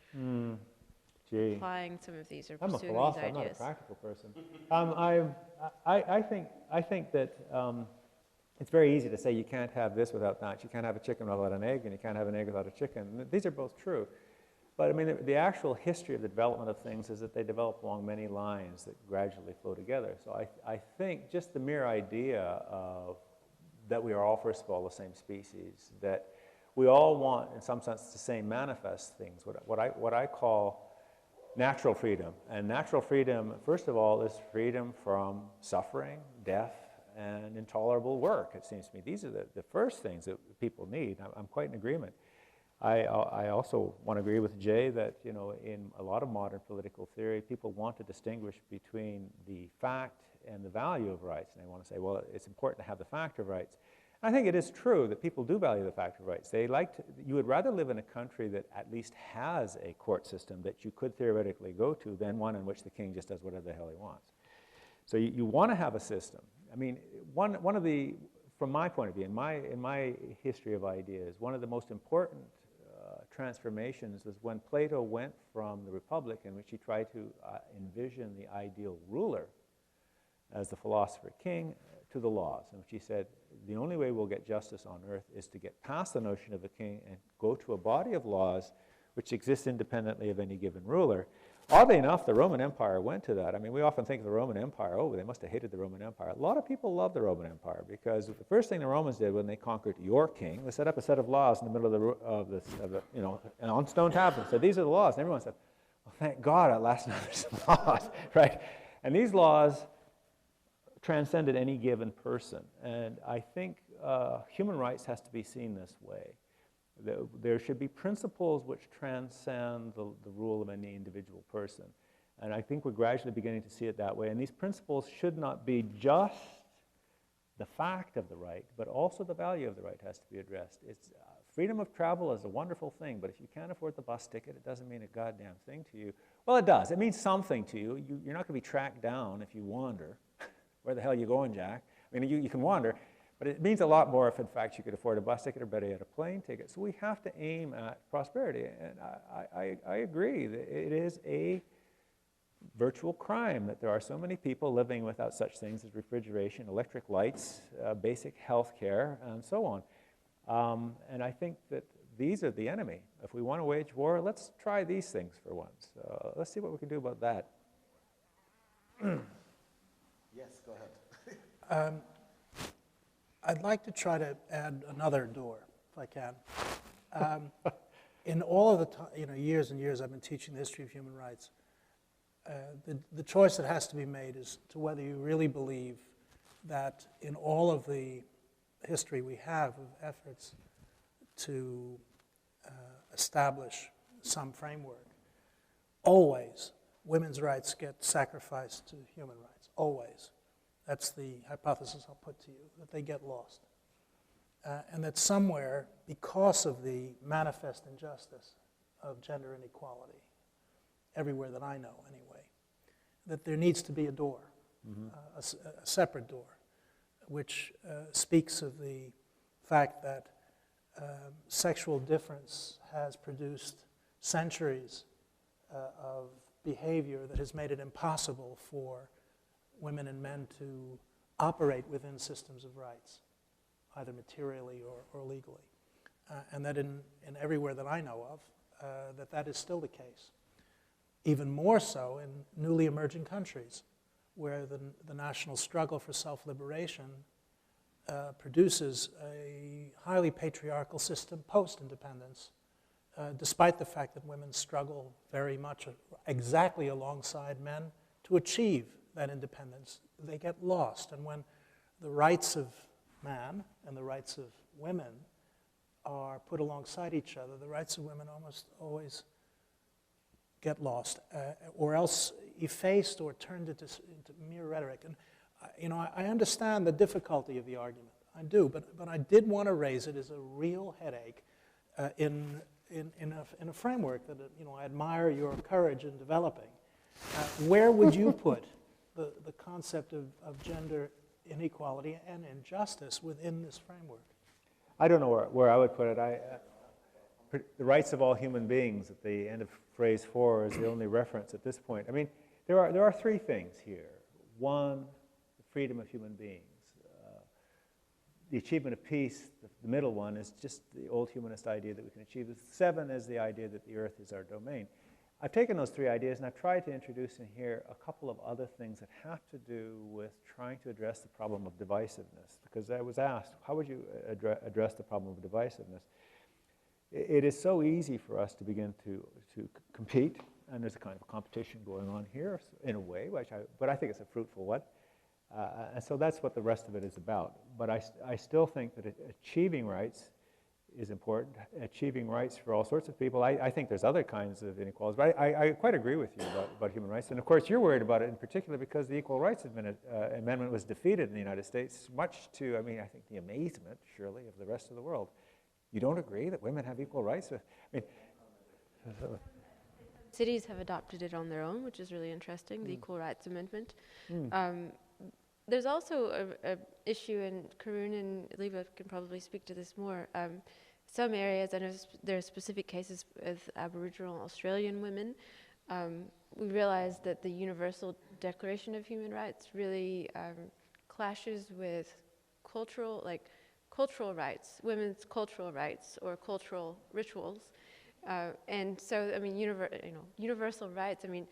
applying some of these or pursuing these ideas?
I'm a philosopher. I'm not a practical person. I think that it's very easy to say you can't have this without that. You can't have a chicken without an egg, and you can't have an egg without a chicken. These are both true. But I mean, the actual history of the development of things is that they develop along many lines that gradually flow together. So I think just the mere idea of that we are all, first of all, the same species, that we all want, in some sense, the same manifest things, what I call natural freedom. And natural freedom, first of all, is freedom from suffering, death, and intolerable work, it seems to me. These are the first things that people need. I'm quite in agreement. I also want to agree with Jay that, in a lot of modern political theory, people want to distinguish between the fact and the value of rights. And they want to say, well, it's important to have the fact of rights. I think it is true that people do value the fact of rights. They like to, you would rather live in a country that at least has a court system that you could theoretically go to than one in which the king just does whatever the hell he wants. So you want to have a system. I mean, one of the, from my point of view, in my history of ideas, one of the most important transformations was when Plato went from the Republic, in which he tried to envision the ideal ruler as the philosopher king, to the laws, in which he said, the only way we'll get justice on earth is to get past the notion of a king and go to a body of laws which exists independently of any given ruler. Oddly enough, the Roman Empire went to that. I mean, we often think of the Roman Empire, oh, they must have hated the Roman Empire. A lot of people love the Roman Empire because the first thing the Romans did when they conquered your king was set up a set of laws in the middle of the you know, and on stone tablets. Said, these are the laws. And everyone said, well, thank God at last now there's some laws, right? And these laws transcended any given person. And I think human rights has to be seen this way. There should be principles which transcend the rule of any individual person. And I think we're gradually beginning to see it that way. And these principles should not be just the fact of the right, but also the value of the right has to be addressed. It's, freedom of travel is a wonderful thing, but if you can't afford the bus ticket, it doesn't mean a goddamn thing to you. Well, it does. It means something to you. You're not going to be tracked down if you wander. Where the hell are you going, Jack? I mean, you can wander. But it means a lot more if, in fact, you could afford a bus ticket or better yet, a plane ticket. So we have to aim at prosperity. And I agree that it is a virtual crime that there are so many people living without such things as refrigeration, electric lights, basic health care, and so on. And I think that these are the enemy. If we want to wage war, let's try these things for once. Let's see what we can do about that.
Yes, go ahead.
I'd like to try to add another door, if I can. In all of the years and years I've been teaching the history of human rights, the choice that has to be made is to whether you really believe that in all of the history we have of efforts to establish some framework, always women's rights get sacrificed to human rights, always. That's the hypothesis I'll put to you, that they get lost. And that somewhere, because of the manifest injustice of gender inequality, everywhere that I know anyway, that there needs to be a door, a separate door, which speaks of the fact that sexual difference has produced centuries of behavior that has made it impossible for women and men to operate within systems of rights, either materially or legally. And that in everywhere that I know of, that is still the case. Even more so in newly emerging countries, where the national struggle for self-liberation produces a highly patriarchal system post-independence, despite the fact that women struggle very much exactly alongside men to achieve that independence. They get lost. And when the rights of man and the rights of women are put alongside each other, the rights of women almost always get lost, or else effaced or turned into mere rhetoric. And I understand the difficulty of the argument. I do, but I did want to raise it as a real headache in a framework that I admire your courage in developing. Where would you put the concept of gender inequality and injustice within this framework?
I don't know where I would put it. The rights of all human beings at the end of phrase 4 is the only reference at this point. I mean, there are three things here. One, the freedom of human beings. The achievement of peace, the middle one, is just the old humanist idea that we can achieve. The 7 is the idea that the earth is our domain. I've taken those three ideas and I've tried to introduce in here a couple of other things that have to do with trying to address the problem of divisiveness. Because I was asked, how would you address the problem of divisiveness? It is so easy for us to begin to compete, and there's a kind of competition going on here in a way, but I think it's a fruitful one. And so that's what the rest of it is about. But I still think that achieving rights is important, achieving rights for all sorts of people. I think there's other kinds of inequalities, but I quite agree with you about human rights. And of course, you're worried about it in particular because the Equal Rights Amendment was defeated in the United States, much to, I mean, I think the amazement, surely, of the rest of the world. You don't agree that women have equal rights? I mean,
Cities have adopted it on their own, which is really interesting, the Equal Rights Amendment. There's also a issue, and Karun and Leva can probably speak to this more. Some areas, I know there are specific cases with Aboriginal Australian women. We realize that the Universal Declaration of Human Rights really clashes with cultural rights, women's cultural rights or cultural rituals. And so, I mean, universal rights, I mean,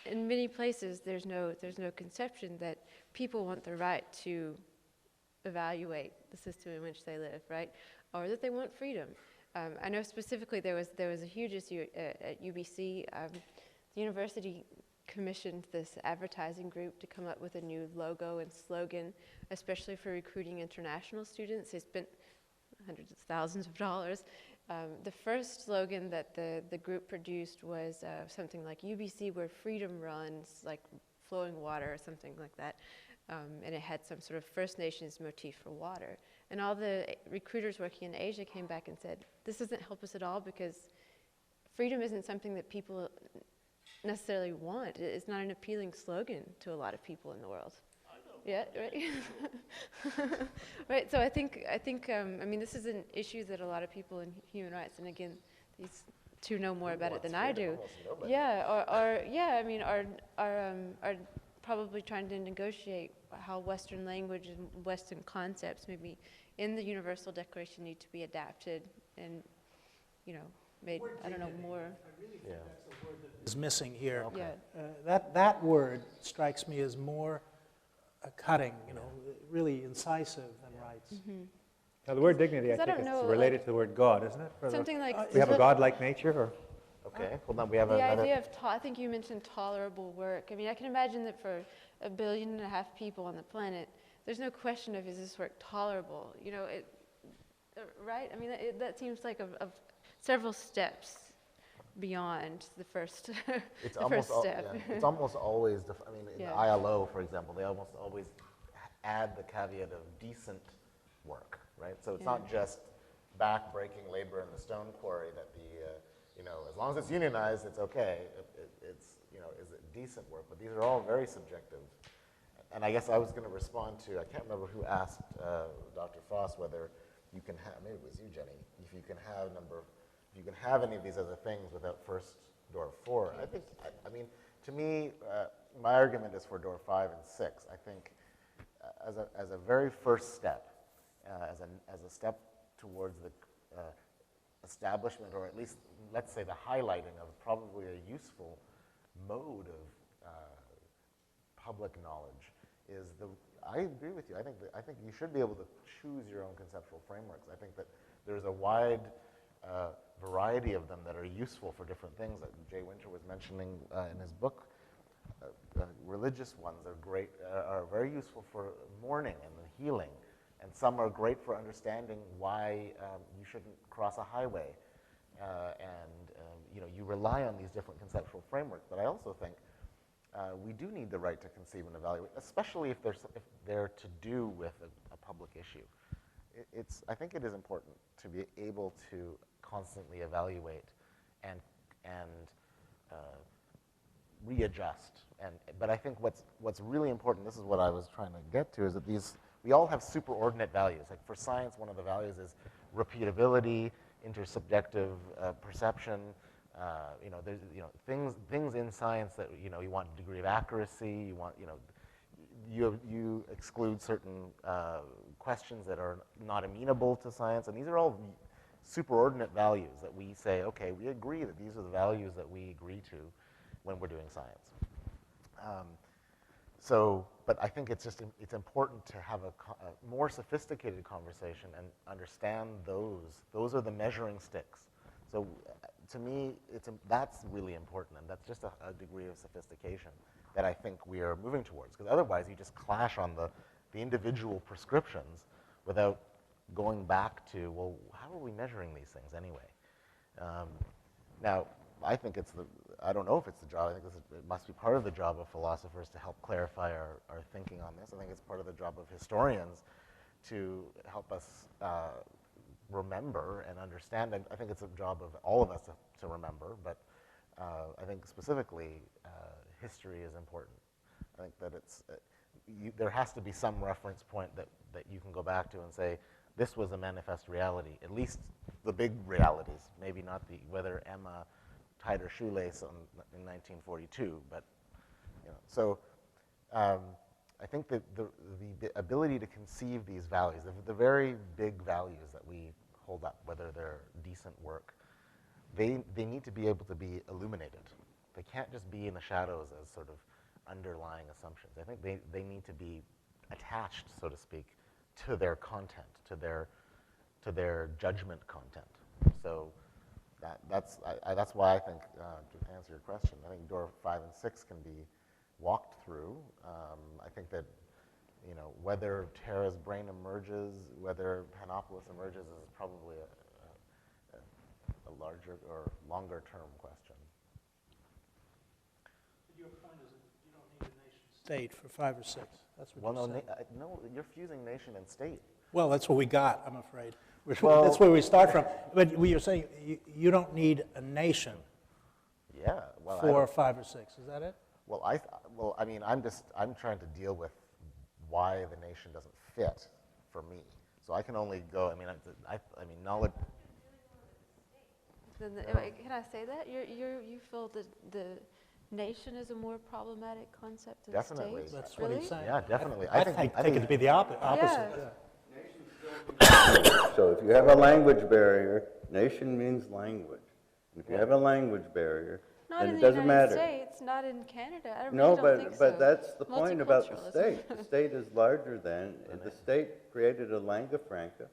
in many places there's no conception that people want the right to evaluate the system in which they live, right? Or that they want freedom. I know specifically there was a huge issue at UBC. The university commissioned this advertising group to come up with a new logo and slogan, especially for recruiting international students. They spent hundreds of thousands of dollars. The first slogan that the group produced was something like UBC where freedom runs, like flowing water or something like that. And it had some sort of First Nations motif for water. And all the recruiters working in Asia came back and said, this doesn't help us at all because freedom isn't something that people necessarily want. It's not an appealing slogan to a lot of people in the world. Yeah, right. Right. So I think. I mean, this is an issue that a lot of people in human rights, and again, these two know more about it than I do. Yeah, I mean, are probably trying to negotiate how Western language and Western concepts, maybe in the Universal Declaration, need to be adapted and, made. I don't know more.
I really think that's the word that is missing here.
Okay.
Yeah.
That word strikes me as more cutting, really incisive than rights.
now the word dignity, I
'Cause I
think
don't
it's
know,
related
like,
to the word God, isn't it?
Something like
We have a godlike nature, or?
Okay, well then we have
the
another.
idea of I think you mentioned tolerable work. I mean, I can imagine that for 1.5 billion people on the planet, there's no question of is this work tolerable? Right? I mean, that seems like several steps beyond the first
It's
the
almost
first step.
it's almost always. I mean, in
Yeah.
the ILO, for example, they almost always add the caveat of decent work, right? So it's not just back-breaking labor in the stone quarry that as long as it's unionized, it's okay. It's is it decent work? But these are all very subjective. And I guess I was going to respond to, I can't remember who asked Dr. Foss whether you can have, maybe it was you, Jenny, if you can have any of these other things without first door 4. I mean, to me, my argument is for door 5 and 6. I think as a very first step, as a step towards the establishment, or at least, let's say, the highlighting of probably a useful mode of public knowledge, I agree with you. I think you should be able to choose your own conceptual frameworks. I think that there's a wide variety of them that are useful for different things. That Jay Winter was mentioning in his book. Religious ones are great, are very useful for mourning and healing, and some are great for understanding why you shouldn't cross a highway. You rely on these different conceptual frameworks. But I also think we do need the right to conceive and evaluate, especially if they're to do with a public issue. I think it is important to be able to constantly evaluate and readjust. But I think what's really important, this is what I was trying to get to, is that we all have superordinate values. Like for science, one of the values is repeatability, intersubjective perception. There's things in science that you want a degree of accuracy. You want you exclude certain questions that are not amenable to science, and these are all superordinate values that we say, okay, we agree that these are the values that we agree to when we're doing science. But I think it's important to have a more sophisticated conversation and understand those. Those are the measuring sticks. So to me, that's really important, and that's just a degree of sophistication that I think we are moving towards. Because otherwise, you just clash on the individual prescriptions without going back to, well, how are we measuring these things anyway? Now, I think I don't know if it's the job, I think it must be part of the job of philosophers to help clarify our thinking on this. I think it's part of the job of historians to help us remember and understand. And I think it's a job of all of us to remember, but I think specifically history is important. I think that there has to be some reference point that you can go back to and say, this was a manifest reality, at least the big realities, maybe not whether Emma tied her shoelace in 1942, but, so I think that the ability to conceive these values, the very big values that we hold up, whether they're decent work, they need to be able to be illuminated. They can't just be in the shadows as sort of underlying assumptions. I think they need to be attached, so to speak, to their content, to their judgment content. So that's why I think, to answer your question, I think door 5 and 6 can be walked through. I think that, whether Tara's brain emerges, whether Panopoulos emerges is probably a larger or longer term question.
Your point is that you don't need a nation state for 5 or 6. That's what you're saying.
No, you're fusing nation and state.
Well, that's what we got, I'm afraid.
Well,
that's where we start from. But you're saying you don't need a nation for 5 or 6. Is that it?
Well, I mean, I'm trying to deal with why the nation doesn't fit for me. So I can only go. I mean, knowledge.
Can I say that? You feel that the nation is a more problematic concept than
Definitely.
state?
That's
Really?
what he's saying.
Yeah, definitely.
I think it to be the opposite.
Yeah.
So if you have a language barrier, nation means language. And if you have a language barrier,
Not
then
in
it
the
doesn't
United
matter.
States, not in Canada. I
No,
really don't think so.
but that's the point about the
Multiculturalism.
state. The state is larger than, the state created a lingua franca,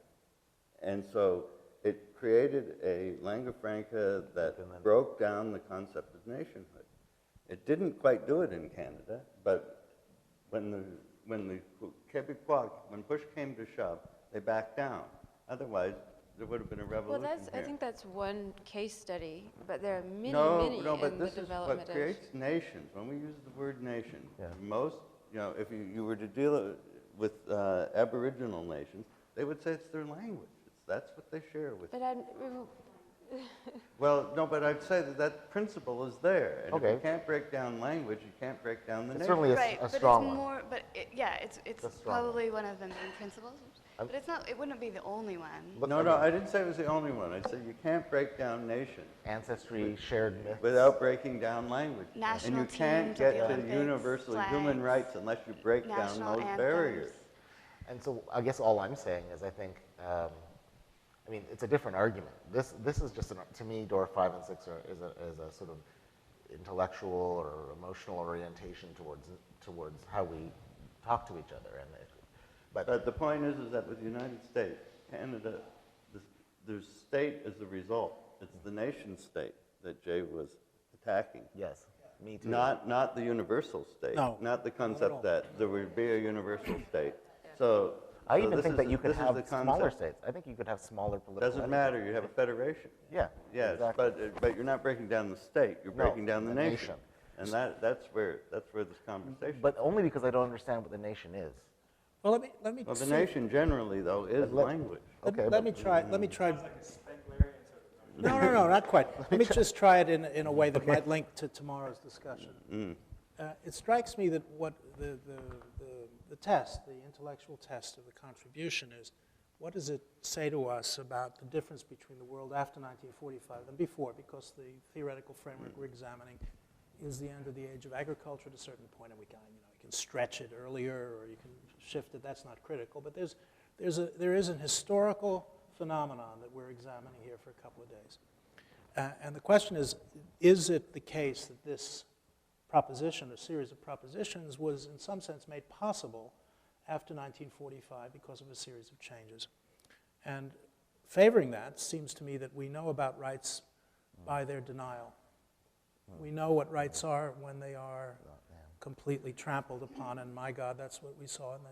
and so it created a lingua franca that broke down the concept of nationhood. It didn't quite do it in Canada, but when the Quebecois, when push came to shove, they backed down. Otherwise, there would have been a revolution
I think that's one case study, but there are many,
No,
many
but
in the
this is
development
what creates nations. When we use the word nation, most, if you were to deal with Aboriginal nations, they would say it's their language. That's what they share with.
But
Well, no, but I'd say that principle is there. And
Okay.
if you can't break down language, you can't break down the
It's
nation.
certainly
Right,
a
but
strong
it's
one.
more, but it's
a strong
probably one of the main principles. But it's not. It wouldn't be the only one.
Look,
No, I didn't say it was the only one. I said you can't break down nation
Ancestry, shared myths.
without breaking down language.
National
and you can't
teams at
get
the
to
Olympics,
universal human
flags,
rights unless you break down
national
those
anthems.
barriers.
And so I guess all I'm saying is I think, I mean, it's a different argument. This is just, to me, door 5 and 6 is a sort of intellectual or emotional orientation towards how we talk to each other.
But the point is that with the United States, Canada, there's state as a result. It's the nation state that Jay was attacking.
Yes, me too.
Not the universal state.
No,
Not the
not at all.
concept that there would be a universal state. So
I
so
even
this
think
is
that
the-
you could
this is
have
the
smaller
concept.
states. I think you could have smaller political
Doesn't
entities.
matter. You have a federation.
Yeah.
Yes,
exactly.
but you're not breaking down the state. You're
No,
breaking down the
the
nation.
nation.
And that's where this conversation.
But only because I don't understand what the nation is.
Well, let me
Well, the
see.
nation generally, though, is language.
Okay,
Let me try. No, not quite. Let me just try it in a way that might link to tomorrow's discussion. It strikes me that what the test, the intellectual test of the contribution is, what does it say to us about the difference between the world after 1945 and before? Because the theoretical framework we're examining is the end of the age of agriculture at a certain point, and we can stretch it earlier or you can shift it. That's not critical, but there is an historical phenomenon that we're examining here for a couple of days. And the question is it the case that this proposition, a series of propositions, was in some sense made possible after 1945 because of a series of changes? And favoring that seems to me that we know about rights by their denial. We know what rights are when they are completely trampled upon, and my God, that's what we saw in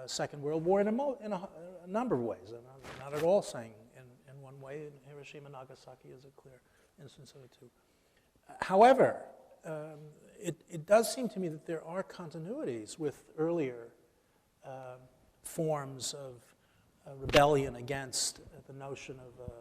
Second World War in a number of ways. And I'm not at all saying in one way, and Hiroshima and Nagasaki is a clear instance of it too. However, it does seem to me that there are continuities with earlier forms of rebellion against the notion of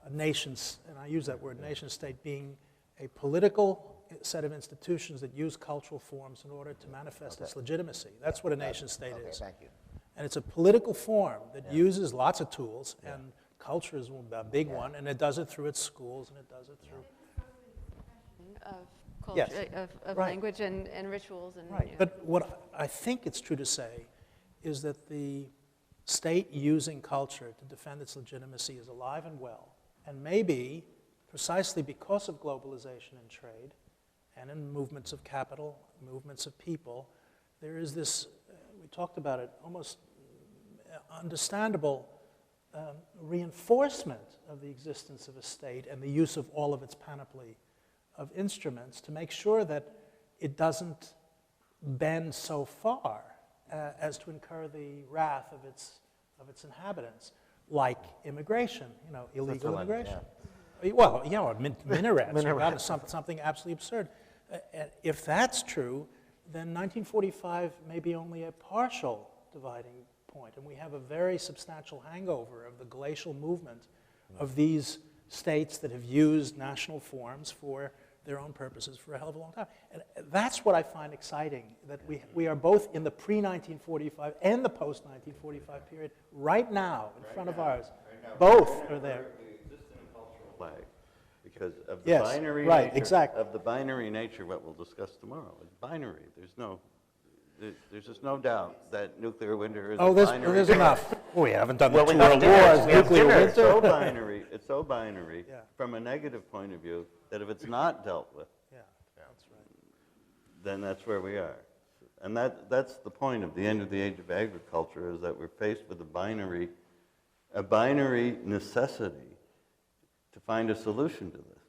a nation's, and I use that word, nation state, being a political set of institutions that use cultural forms in order to manifest its legitimacy. That's what a nation state is.
Thank you.
And it's a political form that uses lots of tools, and culture is a big one, and it does it through its schools, and it does it through...
Of culture,
Yes.
of
Right.
language and rituals. And,
Right, but what I think it's true to say is that the state using culture to defend its legitimacy is alive and well, and maybe precisely because of globalization and trade, and in movements of capital, movements of people, there is this, we talked about it, almost understandable reinforcement of the existence of a state and the use of all of its panoply of instruments to make sure that it doesn't bend so far as to incur the wrath of its inhabitants, like immigration, illegal immigration. Well, or minarets, or something absolutely absurd. If that's true, then 1945 may be only a partial dividing point, and we have a very substantial hangover of the glacial movement of these states that have used national forms for their own purposes for a hell of a long time. And that's what I find exciting, that we are both in the pre-1945 and the post-1945 period right now in front of ours. Both are there.
Flag, because of the binary nature,
exactly.
of the binary nature, what we'll discuss tomorrow. It's binary. There's just no doubt that nuclear winter is binary.
There's enough. We haven't done the
we
two
have
world
dinner.
wars,
We have
nuclear
dinner.
winter.
It's so binary
Yeah.
from a negative point of view that if it's not dealt with,
That's right.
then that's where we are. And that's the point of the end of the age of agriculture, is that we're faced with a binary necessity to find a solution to this.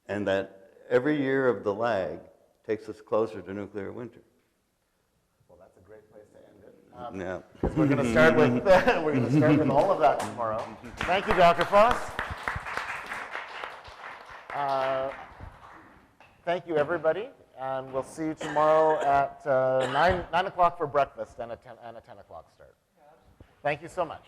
And that every year of the lag takes us closer to nuclear winter.
Well, that's a great place to end it.
Yeah.
Because we're going to start with all of that tomorrow. Thank you, Dr. Foss. Thank you, everybody. And we'll see you tomorrow at 9 o'clock for breakfast and a 10 o'clock start. Thank you so much.